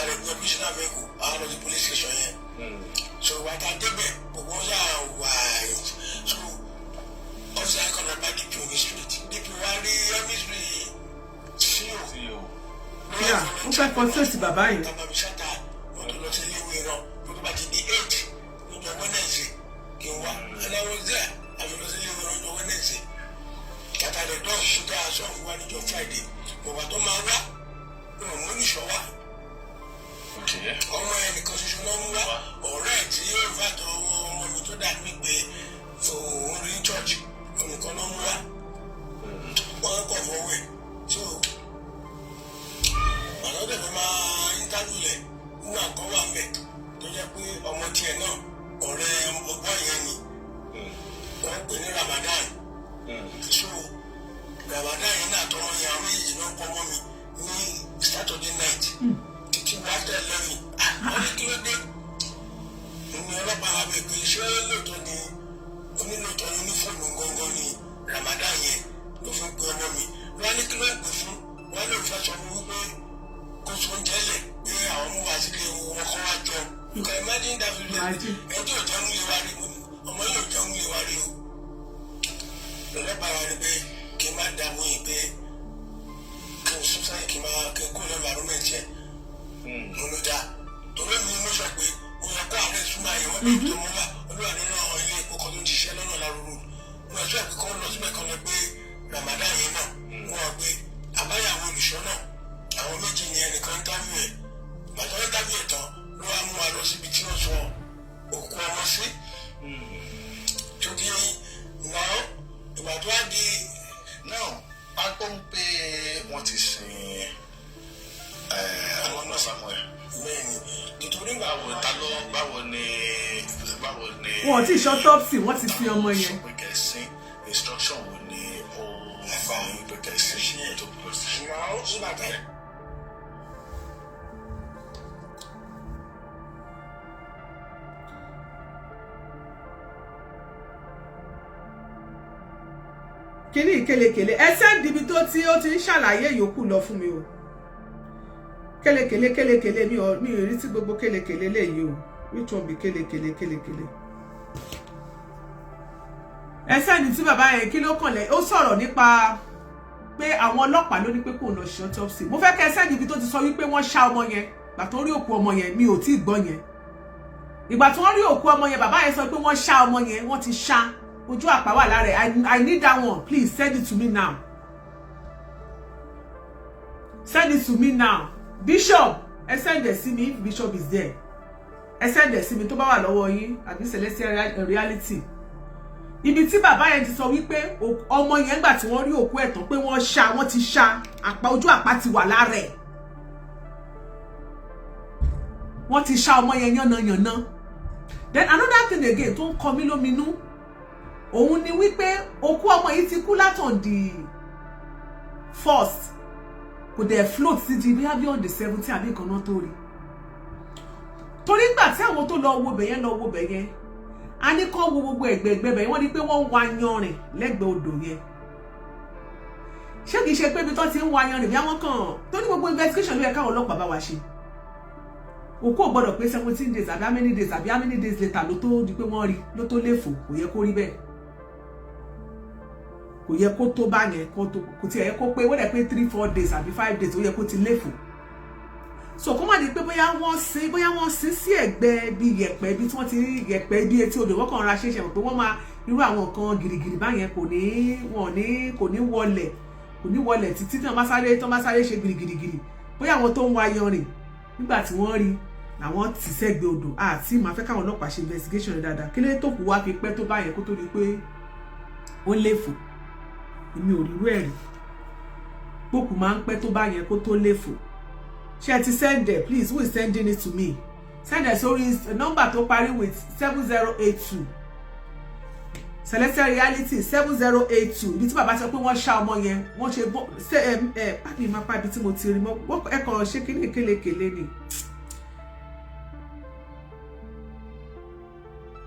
àrẹ commissioner vehicle àwọn ọ̀dọ̀ police station yẹn. So wà á ta débẹ̀ gbogbo ọ̀sà wà so ọ̀sà ìkànnà bá DP on the street DP wá rí emissary CEO. Ó fẹ́ confess bàbá yẹn. Bàbá mi ṣáta wọ́n tó lọ sí ilé ìwé náà lókè bá ti di 8 níjọ́ Wednesday kí n wá and I was there àfi lọ sí ilé ìwé níjọ́ Wednesday kàtà lè dán ṣúgà aṣọ ìwà níjọ́ Friday bàbá tó máa wá wọn mú níṣọ wá ọmọ ẹnìkan ṣoṣo náà ń wá ọ̀rẹ́ tí yóò fà tó ọmọ mi tó dà mí pé òun rí church nìkan náà ń wá wọn kọ̀ fọwọ́ so àwọn ọ̀dọ́ mi máa ń tábù lẹ̀ nígbà kan wà mẹ́ tó jẹ́ pé ọmọ tiẹ̀ náà ọ̀rẹ́ ọgbọ́n yẹn ni wọ́n pè ní Ramadan so Ramadan yẹn náà tọmọ yẹn àwọn èyí náà pọ̀ mọ́ mi ní Saturday night títí wá tẹ̀ lẹ́yìn àwọn ní kí ló dé ní ọlọ́pàá wa bẹ̀ pé ṣé lóòótọ́ ni onílòótọ́ ni onífọ̀nù gangan ni Ramadan yẹn ló fún pé ọmọ mi wọ́n ní kí ló ń pè fún wọ́n lè fẹ́ sọ fún wípé kó so oúnjẹ lẹ̀ pé àwọn mú wá sílé wọn kọ́ wá jọ you can imagine that video ẹjọ́ ò jẹun lè wá rí ọmọ yóò jẹun lè wá rí o lọ́lọ́pàá wa rí pé kí n má dààmú yìí pé kí n sún sáyé kí n kó lọ́ọ́ environment yẹn mo ló dá torí mi mo sọ pé mo yẹ kó àárẹ̀ súnmọ́ àyẹ̀wò ẹgbẹ́ tó mọ́ wá olúwa nínú àwọn ilé epo kan tó ń ṣiṣẹ́ lọ́nà lárúurú mo yẹ sọ pé kọ́ lọ síbẹ̀ kan lọ pé Ramadan yẹn náà wọ́n gbé àbáyàwó olùṣọ́ náà àwọn méjì ní ẹnìkan ń dábìí ẹ̀ bàtà ń dábìí ẹ̀ tán ló wá mú wa lọ síbi tí wọ́n sọ òkú ọmọ sí tó di náà ìgbà tó wá di náà a gbọ́ pé wọ́n ti sin àwọn ọmọ Samuel. Bẹ́ẹ̀ni nítorí báwo ni. Wọ́n ti ṣe autopsy wọ́n ti fi ọmọ yẹn. sọ pé kẹsìn instruction wo ni ó fà ń pé kẹsìn tó kúrò sí. náà nígbà tá kíní ìkelekele ẹsẹ̀ níbi tó ti ó ti ń ṣàlàyé yòókù lọ fún mi o kelekele mi ò rí tí gbogbo kelekele léyìí o which one be kelekele ẹsẹ̀ ní tí bàbá yẹn kí ló kàn lẹ́ ó sọ̀rọ̀ nípa pé àwọn ọlọ́pàá ló ní pé kò lọ ṣe autopsy mo fẹ́ kẹ́ ẹsẹ̀ níbi tó ti sọ wípé wọ́n ṣá ọmọ yẹn ìgbà tó rí òkú ọmọ yẹn mi ò tí ì gbọ́ yẹn ìgbà tí wọ́n rí òkú ọmọ yẹn bàbá yẹn sọ pé wọ́n ṣá ọmọ yẹn wọ́n ti ṣá ojú àpá wà lára ẹ̀ I need that one please send it to me now send it to me now Bishop ẹ send it sí mi if Bishop is there ẹ send it sí mi tó bá wà lọ́wọ́ yín àbí Celestial Reality ibi tí bàbá yẹn ti sọ wípé ọmọ yẹn gbà tí wọ́n rí òkú ẹ̀ tán pé wọ́n ti ṣá àpá ojú àpá ti wà lára ẹ̀ wọ́n ti ṣá ọmọ yẹn yánnayànna. Then another thing again tó ń kọ mí lóminú òun ni wípé òkú ọmọ yìí ti kú látọ̀n the 1st kò dẹ̀ float sí di bí on the 17th àbí nǹkan náà tó rí. Torí ìgbà tí àwọn tó lọ wo bẹ̀yẹn a ní kán wo gbogbo ẹ̀gbẹ̀ẹ̀gbẹ̀ bẹ̀yẹn wọ́n ní pé wọ́n ń wa yanrìn lẹ́gbẹ̀ẹ́ odò yẹn. Ṣé kìí ṣe pé ibi tó ti ń wa yanrìn bí àwọn kan tó ní gbogbo investigation ló yẹ káwọn ọlọ́pàá bá wa ṣe. Òkú ò gbọ́dọ̀ pé 17 days àbí how many days later ló tó di pé wọ́n rí ló tó léfò, kò yẹ kó rí bẹ́ẹ̀. Kò yẹ kó tó bá yẹn kò tiẹ̀ yẹ kó pé wọ́n dẹ̀ pé 3-4 days àbí 5 days ó yẹ kó ti léfò. So kó má di pé bóyá wọ́n sin sí ẹ̀gbẹ́ bí yẹ̀pẹ̀ bí tí wọ́n ti rí yẹ̀pẹ̀ bí etí odò wọ́n kàn ra ṣeéṣe mọ̀ pé wọ́n máa irú àwọn nǹkan gìrìgìrì báyẹn kò ní wọlẹ̀ títí tí wọ́n bá sáré ṣe gìrìgìrì bóyá àwọn tó ń wa yanrìn nígbà tí wọ́n rí làwọn ti sẹ́gbẹ́ odò àti màá fẹ́ káwọn ọlọ́pàá ṣe investigation rẹ̀ dáadáa kí lè tó kù wá fi pẹ́ tó báyẹn kó tó di pé ó léfò. Èmi ò rí irú ẹ̀ rí gbòkù máa ń pẹ́ tó báyẹn kó tó léfò. Ṣé ti send it, please, who is sending it to me? Send it sórí number tó parí with 7082. Celestial Reality 7082. Ibi tí bàbá sọ pé wọ́n ṣá ọmọ yẹn, wọ́n ṣe pàbí máa pàbí tí mo ti rí mọ́. Ẹ kàn ṣe kíní kélekèlé ni.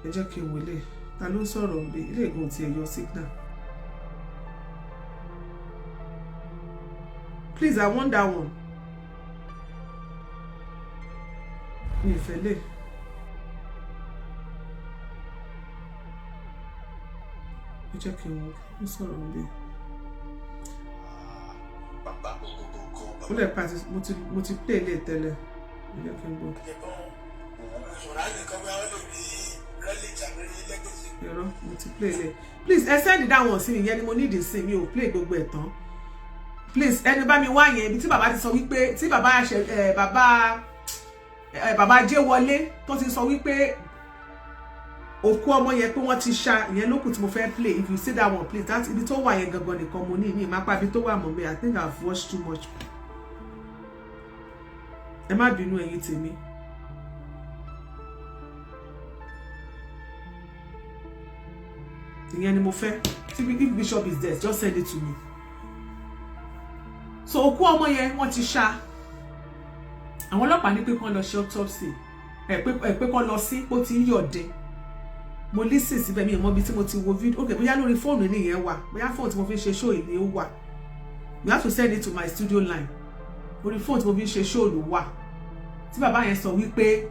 Ẹ jẹ́ kí n wọlé. Ta ló ń sọ̀rọ̀ ilé ìgbọ̀n tí ẹ yọ signal? Please, I want that one. Mi fẹ́ lè. Ẹ jẹ́ kí n sọ̀rọ̀ nílé. Ó lè pa mo ti play lè tẹ́lẹ̀. Ẹ jẹ́ kí n gbọ́. Ẹ̀rọ mo ti play lè. Please, ẹ send that one sí mi yẹn ni mo need sí mi ò play gbogbo ẹ̀ tán. Please, ẹni bá mi wá yẹn ibi tí bàbá ti sọ wípé tí bàbá jẹ́ wọlé tó ti sọ wípé òkú ọmọ yẹn pé wọ́n ti ṣá ìyẹn lókù tí mo fẹ́ play. If you see that one, please, that ibi tó wà yẹn gangan nìkan mo ní ìmọ̀ apá ibi tó wà mọ́ mi. I think I've watched too much. Ẹ má bínú ẹ̀yin tèmi. Ìyẹn ni mo fẹ́. If Bishop is there, just send it to me. So òkú ọmọ yẹn wọ́n ti ṣá. Àwọn ọlọ́pàá ní pé kán lọ ṣe autopsy. Pé kán lọ sí ó ti ń yọ̀dẹ. Mo listen síbẹ̀ mi mọ̀ bí tí mo ti wo video. Okay, bóyá lórí fóònù nìyẹn wà. Bóyá fóònù tí mo fi ń ṣe show ni ó wà. You have to send it to my studio line. Lórí fóònù tí mo fi ń ṣe show ló wà. Tí bàbá yẹn sọ wípé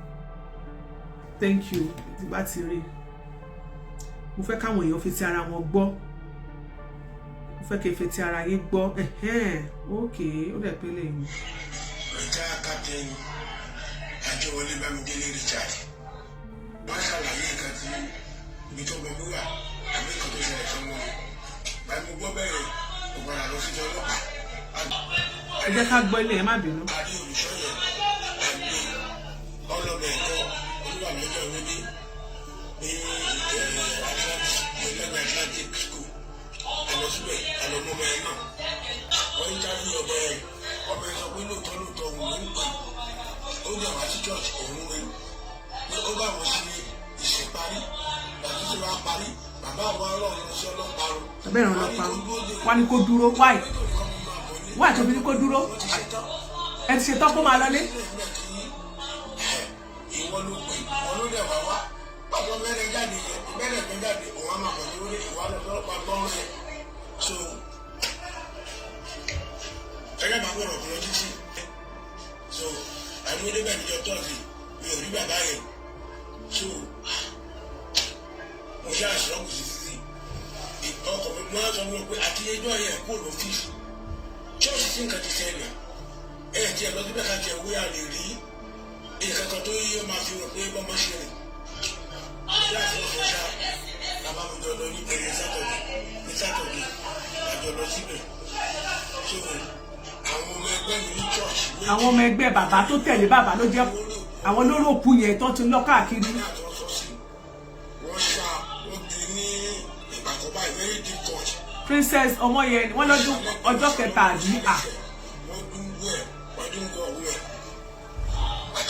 thank you tí bá ti rí. Mo fẹ́ káwọn èèyàn fi ti ara wọn gbọ́. Mo fẹ́ kí ẹ fi ti ara yín gbọ́. Okay, ó dẹ̀ pé lẹ́yìn. Retired Captain Adéwọlé Bámidélé Richard wọ́n ṣàlàyé nǹkan tí ibi tó gbogbo wà àbí nǹkan tó ṣẹlẹ̀ fún wọn. Báyìí mo gbọ́ bẹ́ẹ̀ kò padà lọ síjọ ọlọ́pàá. Ẹ jẹ́ ká gbọ́ ilé ẹ má bínú. Adé olùṣọ́yẹ̀ àgbẹ̀ ọlọ́bẹ̀ ẹ̀kọ́ olúwàlọ́jọ́ ìwé ní Atlantic School. Àlọ́ síbẹ̀ àlọ́ mọ́mọ́ ẹ̀ náà. Wọ́n ń jáde ọmọ ẹ̀ sọ pé lóòótọ́ òun ló ń pè. Ó dẹ̀ wá sí church òun wé. Pé ó bá wọn ṣe ìṣèparí. Bàtú ti wá parí. Bàbá àwọn ọlọ́run lọ sí ọlọ́pàá rò. Bẹ́ẹ̀ ni ọlọ́pàá rò. Wá ní kó dúró. Wáì. Wáì tó fi ní kó dúró. Ẹ ti ṣetán kó máa lọlé. Ìwọ ló pè. Wọ́n ló dẹ̀ wá wá. Pàtó mẹ́rin jáde yẹn. Mẹ́rin tó jáde òun á máa bọ̀ lórí ìwà lọ́pàá gbọ́n rẹ̀. So ẹgbẹ́ máa gbọ́dọ̀ kúrò títí. So àìmọ́ débẹ̀ níjọ tọ́sí mi ò rí bàbá yẹn. So mo ṣe àṣírọ́kù sí títí. Ọkọ̀ mi máa sọ fún mi pé àti ẹjọ́ yẹn kó lọ́fíìsì. Ṣọ́ọ̀ṣì sí nǹkan ti ṣẹlẹ̀. Tí ẹ lọ síbẹ̀ ká jẹ owó àlè rí. Nǹkan kan tó yí ó máa fi hàn pé bọ́mọ ṣe rìn. Ṣé àfihàn ṣá bàbá mi jọ lọ ní pẹ̀lú sátọ̀dẹ̀ àjọ lọ síbẹ̀. So àwọn ọmọ ẹgbẹ́ bàbá tó tẹ̀lé bàbá ló jẹ́ àwọn olóròkú yẹn tó ti lọ káàkiri. Princess ọmọ yẹn wọ́n lọ́dún ọjọ́ kẹta àbí à.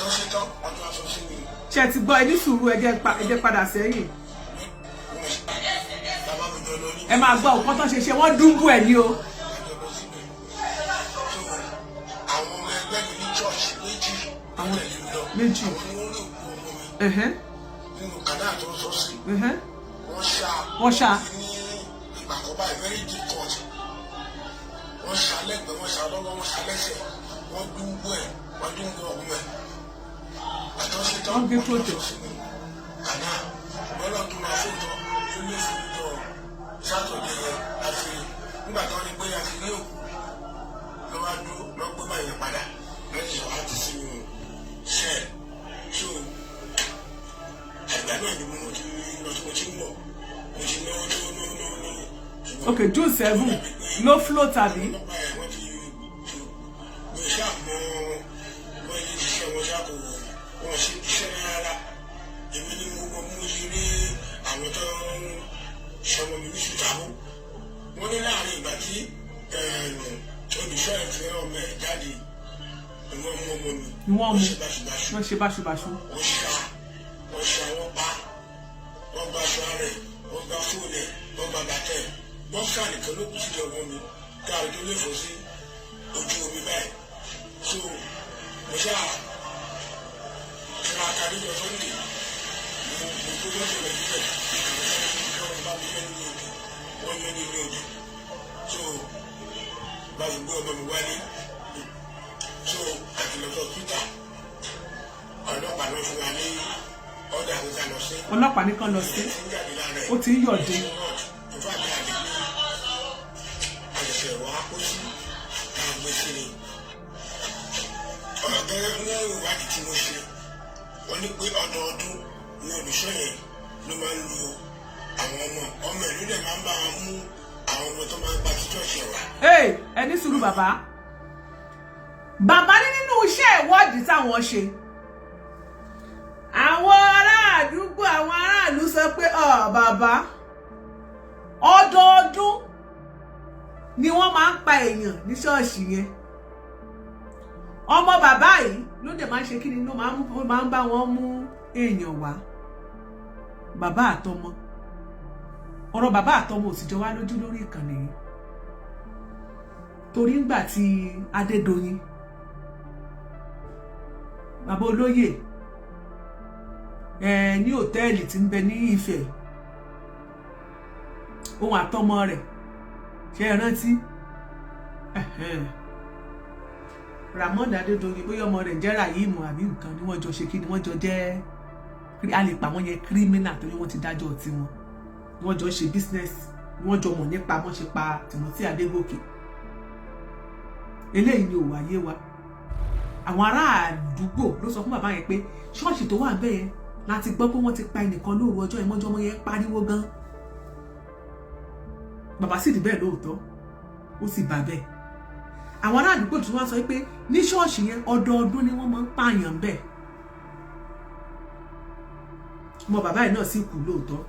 àtọ́sítọ́ ọjọ́ aṣọ sí mi. ṣe ti gbọ́ ẹni sùúrù ẹ jẹ́ padà sẹ́yìn. bàbá mi jọ lọ ní. ẹ máa gbọ́ nǹkan tó ṣe wọ́n dúnbù ẹ̀ ní o. àwọn ọmọ ẹgbẹ́ mi ní church méjì. àwọn méjì. àwọn ni wọ́n lè kú ọmọ mi. nínú kàdá tó sọ sí. wọ́n ṣá ní ìgbàkọ́bá very deep cut. wọ́n ṣá lẹ́gbẹ̀ẹ́ wọ́n ṣá lọ́wọ́ wọ́n ṣá lẹ́sẹ̀ wọ́n dúnbù ẹ̀ wọ́n dúnbù ọ̀hún ẹ̀. àtọ́sítọ́ wọ́n gbé fótó. kàdá lọ́lọ́ tó máa fótó tó ní ìfúnjọ sátọ̀dẹ̀ yẹn àti nígbà tó ní pé àti ní òkú lọ́wọ́ dúró lọ́gbọ́n bá yẹn padà lẹ́yìn ìwà àti sínú ṣẹ́ tó àgbà náà ni mo ti lọ tí mo ti ń bọ̀ mo ti náwó náwó. ok June 7 ló flow tàbí. wọ́n ti mo ṣàmọ́ wọ́n yé iṣẹ́ wọn ṣàkó wọ́n ṣe iṣẹ́ rárá èmi ni mo mú ilé àwọn tó ń ṣọmọ mi ní ṣùtàbó wọ́n ní láàrin ìgbà tí olùṣọ́ ìfẹ́ ọmọ ẹ̀ jáde ìwọ́n mú ọmọ mi wọ́n ṣe báṣubàṣu wọ́n ṣe báṣubàṣu. wọ́n ṣá wọ́n pa wọ́n gba aṣọ rẹ̀ wọ́n gba fóònù ẹ̀ wọ́n gba bàtẹ́ ẹ̀ wọ́n fà nìkan ló kù sí ọmọ mi káàrí tó lè fò sí ojú omi báyìí so mo ṣá ṣá kárí lọ sọ́ndé mo tó lọ́sọ̀ rẹ̀ níbẹ̀ ìjọba bá mi yẹn nínú òkè wọ́n yẹn nínú òkè so bá mi gbé ọmọ mi wálé so àtìlọ́sọ̀ Peter ọlọ́pàá lọ fún wa ní ọ̀dà àwùjá lọ sí. ọlọ́pàá nìkan lọ sí ó ti ń yọ̀dé. àṣẹṣẹ wà ó sí àwọn gbèsè ni ọ̀gá ní ìwádìí tí mo ṣe wọ́n ní pé ọdọọdún ní olùṣọ́ yẹn ló máa ń lo àwọn ọmọ ìlú dẹ̀ máa ń bá wọn mú àwọn ọmọ tó máa ń gba títọ́ ṣe wà. ẹni sùúrù bàbá ní nínú iṣẹ́ ìwádìí táwọn ṣe àwọn ará àdúgbò àwọn aráàlú sọ pé bàbá ọdọọdún ni wọ́n máa ń pa èèyàn ní ṣọ́ọ̀ṣì yẹn ọmọ bàbá yìí ló dẹ̀ máa ń ṣe kí ni ló máa ń bá wọn mú èèyàn wá bàbá àtọmọ ọ̀rọ̀ bàbá àtọmọ ò sì jọ wá lójú lórí ìkànnì yìí torí ńgbà tí Adédoyin bàbá olóyè ní hòtẹ́ẹ̀lì tí ń bẹ ní Ifẹ̀ òun àtọmọ rẹ̀ ṣe é rántí Ramon Adédoyin bóyá ọmọ rẹ̀ jẹ́ Ràhíìmù àbí nǹkan ni wọ́n jọ ṣe kí ni wọ́n jọ jẹ́ a lè pa wọ́n yẹn kírímínà torí wọ́n ti dájọ́ tiwọn ni wọ́n jọ ṣe business ni wọ́n jọ mọ̀ nípa wọ́n ṣe pa Timothy Adégòkè eléyìí ni ò wáyé wa àwọn ará àdúgbò ló sọ fún bàbá yẹn pé ṣọ́ọ̀ṣì tó wà bẹ́ẹ̀ yẹn láti gbọ́ pé wọ́n ti pa ẹnìkan lóru ọjọ́ ìmọ́jọ́ ọmọ yẹn pariwo gan bàbá sì rí bẹ́ẹ̀ lóòótọ́ ó sì bà bẹ́ẹ̀ àwọn ará àdúgbò tí wọ́n sọ pé ní ṣọ́ọ̀ṣì yẹn ọdọọdún ni wọ́n máa ń pààyàn bẹ́ẹ̀ ọmọ bàbá yìí náà sì kú lóòótọ́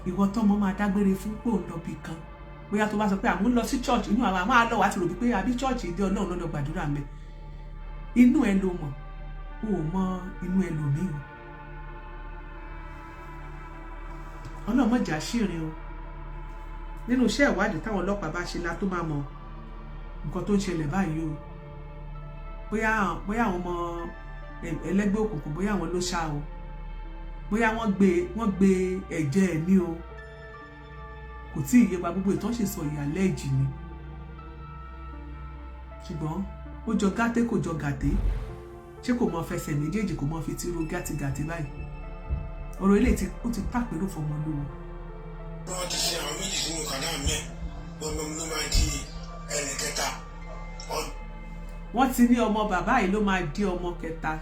ìwọ tọ́mọ máa dágbére fún pò lọ́bì kan bóyá tó bá sọ pé àwọn ń lọ sí church inú àwọn máa lọ wá ti rò pé àbí church ìdí Ọlọ́run lọ́dọ̀ gbàdúrà mẹ́ inú ẹ ló mọ̀ o ò mọ inú ẹ lòmíì ọlọ́mọjà ṣìrìn o nínú iṣẹ́ ìwádìí táwọn ọlọ́pàá bá ṣe la tó máa mọ nǹkan tó ń ṣẹlẹ̀ báyìí o bóyá àwọn ọmọ ẹlẹ́gbẹ́ òkùnkùn bóyá àwọn ló ṣá o bóyá wọ́n gbé ẹ̀jẹ̀ ẹ̀ ní o kò tí ì yé wa gbogbo ìtàn ṣe sọ ìyàlẹ́ ìjì ni ṣùgbọ́n ó jọ gàté kò jọ gàté ṣé kò mọ fẹsẹ̀ méjèèjì kò mọ fi tíró gàtìgàtì báyìí ọ̀rọ̀ ilé ó ti pàpérò fọmọ lówó. wọ́n ti ṣe àwọn méjì sínú kàdá mẹ́ gbogbo ló máa di ẹnì kẹta. wọ́n ti ní ọmọ bàbá yìí ló máa di ọmọ kẹta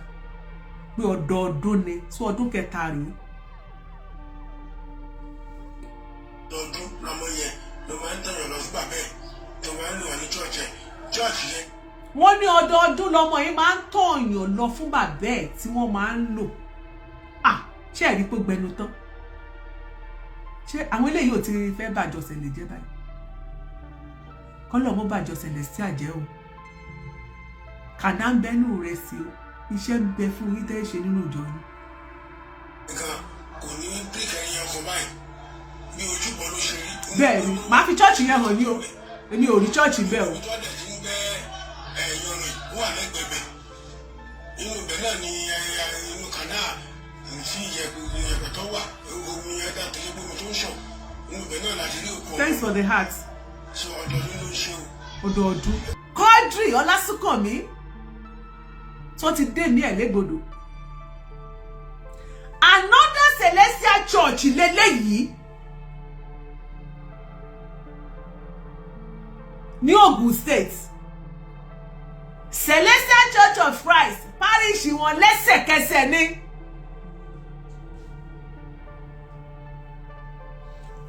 pé ọdọọdún ni sí ọdún kẹta rèé. ọdọọdún lọmọ yẹn ló máa ń tẹ̀yàn lọ sí bàbá ẹ̀ tó máa ń lò wá ní chọ́ọ̀chì yẹn. wọ́n ní ọdọọdún lọmọ yìí máa ń tọ̀yàn lọ fún bàbá ẹ̀ tí wọ́n máa ń lò. ṣé ẹ̀rí pé gbẹnu tán ṣé àwọn eléyìí ò ti fẹ́ bàjọ́sẹ̀ lè jẹ́ báyìí kọ́lọ̀ mọ́ bàjọ́ Celestial jẹ́ o kàdá ń bẹ́nu rẹ̀ sí o iṣẹ́ ń bẹ fún yín tẹ́ ṣe nínú ìjọ ni. nǹkan kò ní bíríkì ẹyin ọkọ̀ báyìí bí ojúbọ ló ṣe rí. bẹ́ẹ̀ ni màá fi chọ́ọ̀chì yẹn hàn ní o èmi ò rí chọ́ọ̀chì bẹ́ẹ̀ o. ìjọ dẹ̀ ti ń gbẹ́ ẹ̀yọrin wà lẹ́gbẹ̀ẹ́ inú ibẹ̀ náà ni inú kanáà tí ìyẹ̀pẹ̀ tó wà omi ẹ̀dá tẹ̀lé gbogbo tó ń ṣàn inú ibẹ̀ náà láti rí òkú. Thanks for the heart. ṣé ọdọọdún ló ń ṣe o. ọdọọdún. Quadri Ọlásùnkànmí tó ti dé ní ẹ̀lẹ́gbọ̀dọ̀ another Celestial church lélẹ́yìí ní Ògùn State Celestial Church of Christ parish wọn lẹ́sẹ̀kẹsẹ̀ ni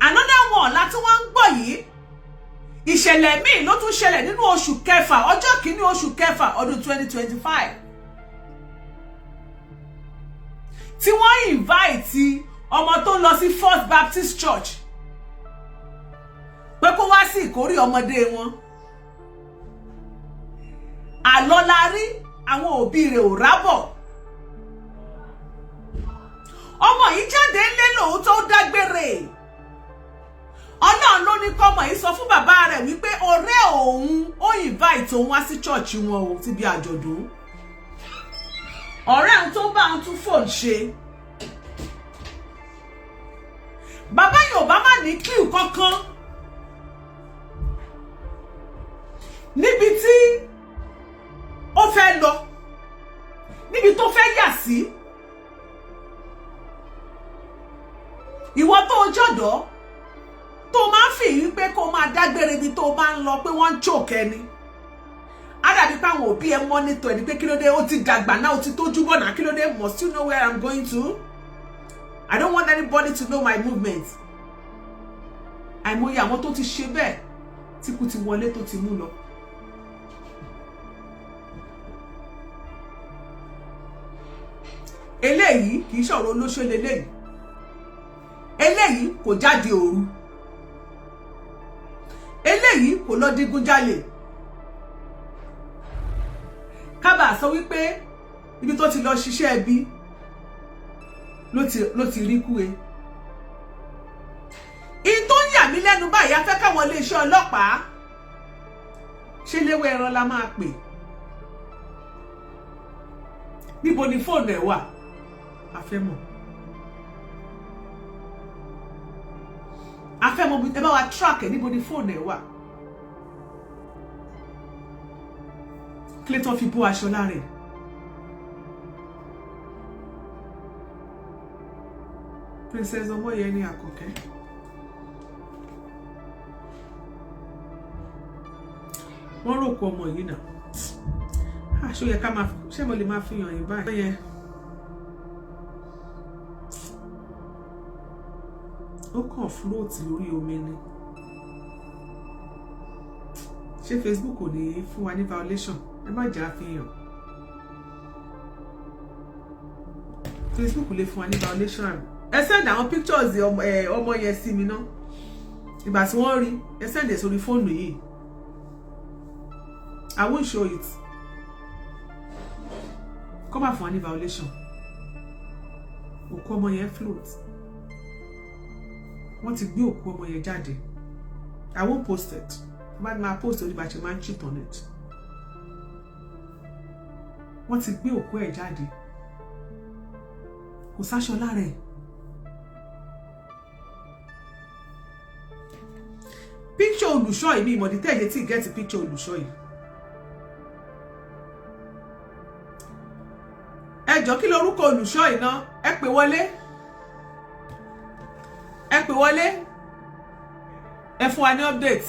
another one láti wọ́n ń gbọ́ yìí ìṣẹ̀lẹ̀ míì ló tún ṣẹlẹ̀ nínú oṣù kẹfà ọjọ́ kìíní oṣù kẹfà ọdún 2025 tí wọ́n invite ọmọ tó ń lọ sí First Baptist Church pé kó wá sí ìkórè ọmọdé wọn àlọ́ la rí àwọn òbí rẹ̀ ò rábọ̀ ọmọ yìí jáde ńlé lóòótọ́ ó dágbére Ọlọ́run ló ní kọ́mọ yìí sọ fún bàbá rẹ̀ wípé ọ̀rẹ́ òun ó invite òun wá sí church wọn o síbi àjọ̀dún ọ̀rẹ́ òun tó bá òun tún fóònù ṣe bàbá Yorùbá má ní clue kankan níbi tí ó fẹ́ lọ níbi tó fẹ́ yà sí ìwọ tó jọ̀dọ̀ tó máa ń fi wípé kó máa dágbére ibi tó bá ń lọ pé wọ́n ń choke ẹni àdàbí pé àwọn òbí ẹ mọ́nítọ̀ ẹni pé kí ló dé ó ti dàgbà náà ó ti tójú bọ̀ náà kí ló dé must you know where I'm going to? I don't want anybody to know my movement. Àìmọye àwọn tó ti ṣe bẹ́ẹ̀ tí kú ti wọlé tó ti mú lọ. Eléyìí kì í ṣọ̀rọ̀ olóṣèlú eléyìí. Eléyìí kò jáde òru. Eléyìí kò lọ digunjalè. Kábà sọ wípé ibi tó ti lọ ṣiṣẹ́ ẹbí ló ti rí kú e. In tó ń yà mí lẹ́nu báyìí a fẹ́ káwọn iléeṣẹ́ ọlọ́pàá ṣe léwé ẹran la máa pè. Níbo ni fóònù ẹ̀ wà? A fẹ́ mọ̀. A fẹ́ mọ̀ bí ẹ bá wa track ẹ̀ níbo ni fóònù ẹ̀ wà. Clayton fi bó aṣọ lára ẹ̀. Princess Ọmọyẹni Àkànkẹ́. Wọ́n rò kó ọmọ yìí náà. Ṣó yẹ ká máa ṣé mo lè máa fi hàn yín báyìí. Ó kàn float lórí omi ni. Ṣé Facebook ò ní fún wa ní violation? Ẹ má jà àfihàn. Facebook lè fún wa ní violation. Ẹ send àwọn pictures ọmọ yẹn sí mi ná. Ìgbà tí wọ́n rí ẹ send ẹ̀ sórí fóònù yìí. I won't show it. Come back for any violation. Òkú ọmọ yẹn float. Wọ́n ti gbé òkú ọmọ yẹn jáde. I won't post it. But my post only by man cheat on it. Wọ́n ti gbé òkú ẹ̀ jáde. Kò sáṣọ lára ẹ̀. Picture olùṣọ́ yìí mi ìmọ̀dí tẹ́ẹ̀yẹ tí get picture olùṣọ́ yìí. Ẹ jọ̀ọ́ kí lorúkọ olùṣọ́ yìí náà? Ẹ pè wọlé. Ẹ pè wọlé. Ẹ fún wa ní update.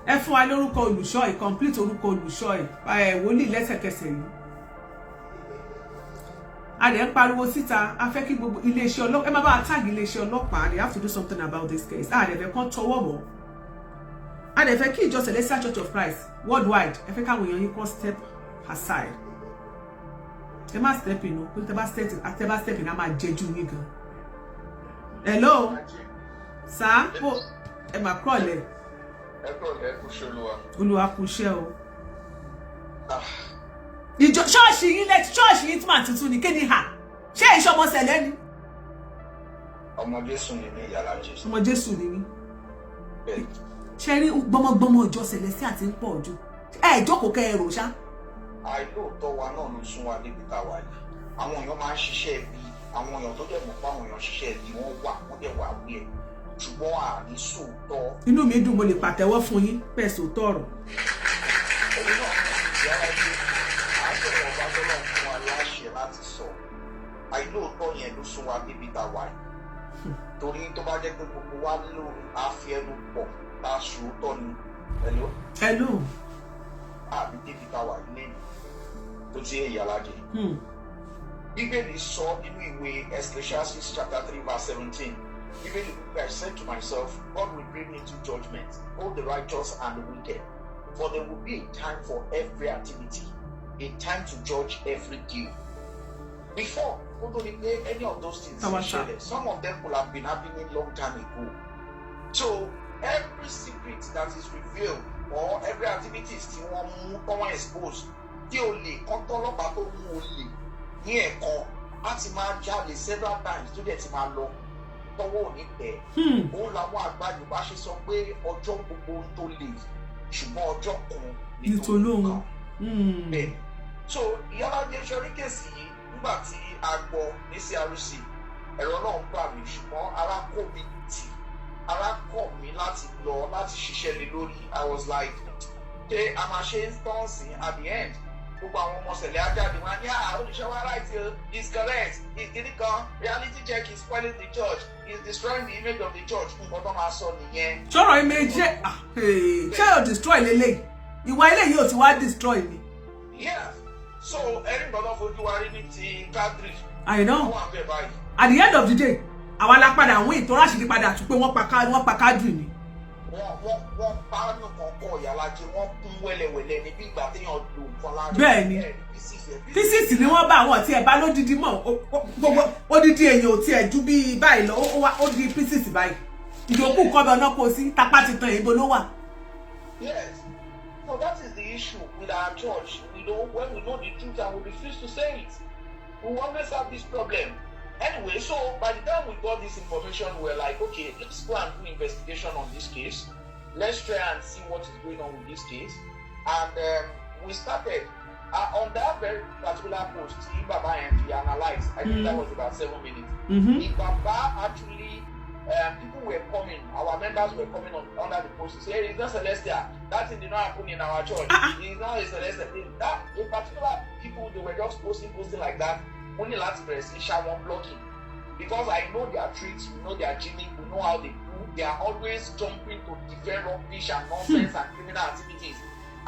Ẹ fún wa lórúkọ olùṣọ́ yìí, complete orúkọ olùṣọ́ yìí. Wòlíì lẹ́sẹ̀kẹsẹ̀ yìí. A dẹ̀ ń pariwo síta, a fẹ́ kí gbogbo iléeṣẹ́ ọlọ́pàá, ẹ má bá tag iléeṣẹ́ ọlọ́pàá, they have to do something about this case. A dẹ̀ fẹ́ kán tọwọ́ bọ̀. A dẹ̀ fẹ́ kí ìjọ Celestial Church of Christ worldwide, ẹ fẹ́ káwọn èèyàn yín kán step aside. Ẹ má step in o, pé tẹ bá step in, a máa jẹjú yín gan. Hello? Sir? Ẹ má kúrọ̀lẹ́. Olúwa kú iṣẹ́ o. Ìjọ ṣọ́ọ̀ṣì yín tí màá tuntun ní kéde hà. Ṣé ìṣọmọ ṣẹlẹ ni? Ọmọ Jésù ni mí, ìyálà Jésù. Ọmọ Jésù ni mí. Ṣé rí gbọmọgbọmọ ìjọ ṣẹlẹ sí àti ń pọ̀ jù? Ẹ jókòó kẹ́ ẹ rò ṣá. Àìlóòótọ́ wa náà ló sún wa débi tá a wà yìí. Àwọn èèyàn máa ń ṣiṣẹ́ bí àwọn èèyàn tó dẹ̀ mọ̀ pé àwọn èèyàn ṣiṣẹ́ bí wọ́n dẹ̀ wà wí ẹ̀. Ṣùgbọ́n àní sòótọ́. Inú mi dùn mo lè pàtẹ́wọ́ fún yín pẹ̀ sòótọ́ ọ̀rọ̀. Òun náà ní ìyára jẹ́ àásọ̀rọ̀ ọba tọ́lọ̀ fún wa láṣẹ láti sọ. Àìlóòótọ́ yẹn ló sún wa débi tá a wà yìí. Torí tó bá jẹ́ pé gbogbo wa ló àfi ẹnu pọ̀ tá a sòótọ́ ni. Hello. Àbí débi tá a wà yìí lẹ́nu tó ti ìyára jẹ́. Bíbélì sọ nínú ìwé Ecclesiastes chapter 3 verse 17. Even I said to myself, God will bring into judgment all the righteous and the wicked, for there will be a time for every activity, a time to judge every deal. Before, any of those things, some of them will have been happening long time ago. So every secret that is revealed or every activity is still exposed, the only control about only here àti máa jáde several times tó dẹ̀ ti máa lọ tọwọ́ òní tẹ̀. Òun làwọn àgbàdo bá ṣe sọ pé ọjọ́ gbogbo tó lè ṣùgbọ́n ọjọ́ kan nítorí kan. Bẹ́ẹ̀ so ìyára jẹ́ sọ́rí kèsì yìí nígbà tí a gbọ́ ní CRC ẹ̀rọ náà bà mí ṣùgbọ́n ara kọ̀ mí láti lọ láti ṣiṣẹ́ lé lórí. I was like ṣé a máa ṣe instance at the end gbogbo àwọn ọmọ ṣẹlẹ ajáde wọn ní olùṣẹ́ wa right is correct is kìíní kan reality check is spoiling the church is destroying the image of the church nǹkan tó máa sọ nìyẹn. sọ̀rọ̀ image ṣé o destroy lélẹ̀ ìwà ilé yìí ò ti wá destroy ni. yeah so ẹni gbọ́dọ̀ fojú wa rí ní ti káàkiri. I know. wọ́n wà bẹ́ẹ̀ báyìí. At the end of the day àwa la padà àwọn ìtọ́ra ṣì ní padà tún pé wọ́n pa káàdì ni. wọ́n pa nǹkan kọ ìyálàjẹ wọ́n kún wẹ́lẹ́wẹ́lẹ́ ní bí ìgbà téèyàn lo nǹkan lára. Bẹ́ẹ̀ni písìsì ni wọ́n bá àwọn tí ẹ bá lódìdí mọ̀ gbogbo odidi èèyàn ò tiẹ̀ ju bí báyìí lọ ó di písìsì báyìí ìdòkú kọ́bẹ̀ ọ̀nà kò sí tapá ti tan èèbó ló wà. Yes, so that is the issue with our church. When we know the truth and we refuse to say it, we will always have this problem. Anyway, so by the time we got this information, we were like, okay, let's go and do investigation on this case. Let's try and see what is going on with this case. And we started on that very particular post. Baba and we analyzed. I think that was about 7 minutes. Baba actually, people were coming. Our members were coming under the post to say, hey, it's not celestial. That thing did not happen in our church. It's not a celestial thing. That in particular, people they were just posting like that. Only last press is one blocking because I know their tricks, we know their cheating, we know how they do. They are always jumping to defend rubbish and nonsense and criminal activities.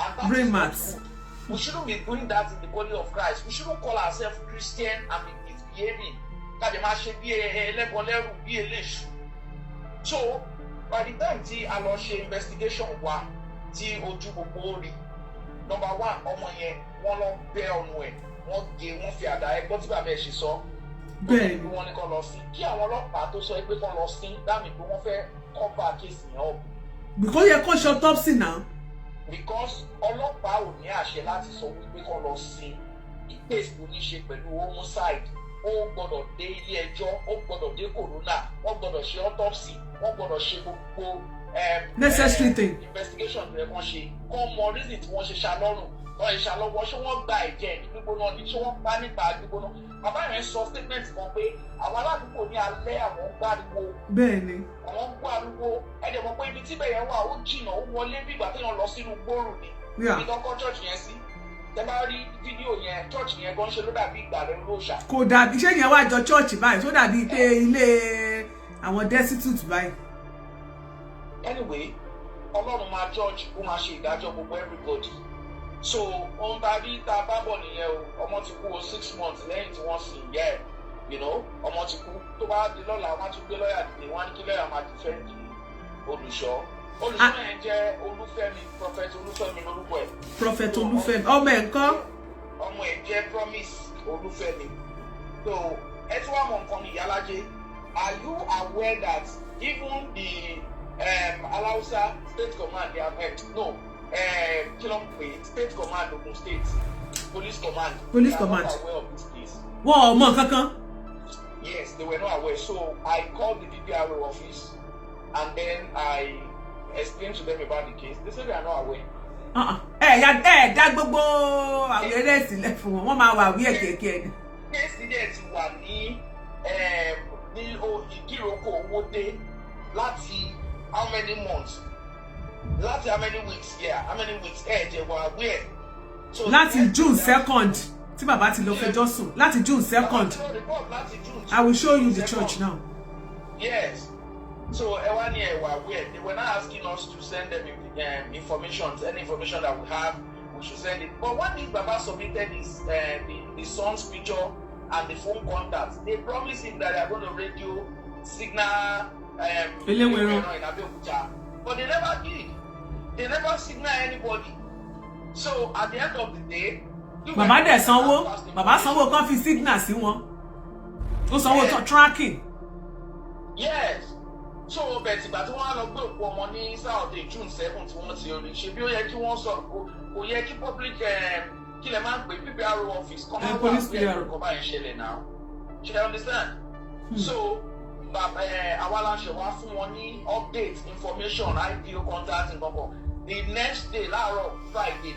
And that is not good. We shouldn't be doing that in the body of Christ. We shouldn't call ourselves Christian and be misbehaving. So by the time I lost investigation wa tí ojú gbogbo rí, number one ọmọ yẹn wọ́n lọ bẹ́ ọ̀nù ẹ̀. Wọ́n gé wọ́n fi àdá ẹgbọ́n tí bàbá ẹ̀ ṣe sọ. Bẹ́ẹ̀ ni wọ́n ní kó lọ sí. Kí àwọn ọlọ́pàá tó sọ pé kó lọ sí dáàmì pé wọ́n fẹ́ cover case yẹn up. Because yẹ kó ṣe autopsy now. Because ọlọ́pàá ò ní àṣẹ láti sọ wípé kó lọ sí ìpèsè tó ní ṣe pẹ̀lú homicide. Ó gbọ́dọ̀ dé ilé ẹjọ́, ó gbọ́dọ̀ dé coroner, wọ́n gbọ́dọ̀ ṣe autopsy, wọ́n gbọ́dọ̀ ṣe gbogbo necessary thing. Investigation rẹ̀ wọ́n ṣe. Kọ́ mọ reason tí wọ́n ṣe ṣàlọ́rùn. Wọ́n ìṣàlọ́wọ́ ṣé wọ́n gba ẹ̀jẹ̀ gbígbóná ni ṣé wọ́n pa nípa gbígbóná. Bàbá yẹn sọ statement kan pé àwọn aládùúgbò ní alẹ́ àwọn ń gbáriwo. Bẹ́ẹ̀ni. Àwọn ń gbáriwo ẹ̀dẹ̀ mọ̀ pé ibi tí bẹ̀yẹn wà ó jìnnà ó wọlé bí ìgbà téèyàn lọ sínú gbòòrò ni. Ibi tó kọ́ church yẹn sí. Tẹ bá rí fídíò yẹn church yẹn gan ṣe ló dàbí ìgbàlẹ̀ olóòṣà. Kò dàbí ṣé yẹn wá jọ church báyìí tó dàbí pé ilé àwọn destitute báyìí. Anyway, Ọlọ́run máa judge ó máa ṣe ìdájọ́ gbogbo everybody. So ohun tá a rí tá a bá bọ̀ nìyẹn o ọmọ ti kú o 6 months lẹ́yìn tí wọ́n sì yẹ ẹ̀ ọmọ ti kú tó bá di lọ́la wọ́n á tún gbé lọ́ọ̀yà dìde wọ́n á ní kí lọ́ọ̀yà máa defend olùṣọ́ yẹn jẹ́ Olúfẹ́mi Prophet Olúfẹ́mi lórúkọ ẹ̀. Prophet Olúfẹ́mi ọmọ ẹ̀ ńkọ́. ọmọ ẹ̀ jẹ́ Promise Olúfẹ́mi. So ẹ tí wàá mọ nǹkan ní ìyálájé, are you aware that even the Alausa State Command, they have State Command, Ogun State, Police Command. Police they Command. Are not aware of this case. Wọ́n mọ̀ kankan. Yes, they were not aware. So I called the DPRO office and then I explained to them about the case. They said they are not aware. Dá gbogbo àwẹ̀rẹ̀ sílẹ̀ fún wọn. Wọ́n máa wà wí ẹ̀kẹ́kẹ́ ni. Case yẹn ti wà ní ìdíròkò owó dé láti how many months? Láti how many weeks? Yeah, how many weeks? They were aware. So láti June 2nd tí bàbá ti lọ fẹjọ́ sùn. Láti June 2nd. I will show you the church now. Yes. So they were aware. They were not asking us to send them information, any information that we have, we should send it. But when this Baba submitted his the son's picture and the phone contacts, they promised him that they are going to radio signal in Abeokuta. But they never did. They never signal anybody. So at the end of the day, Bàbá dẹ̀ sanwó. Bàbá sanwó kan fi signal sí wọn. Ó sanwó tracking. Yes. So bẹ́ẹ̀ tìgbà tí wọ́n á lọ gbé òkú ọmọ ní Saturday June 7 tí wọ́n ti rí ṣe bí ó yẹ kí wọ́n sọ kò yẹ kí public kí lè máa ń pè PPRO office kọ́ máa wà pé ẹ̀rọ kan báyìí ṣẹlẹ̀ náà. Ṣe understand? So àwa la ṣe wá fún wọn ní update information IPO contact nǹkan kan. The next day láàárọ̀ Friday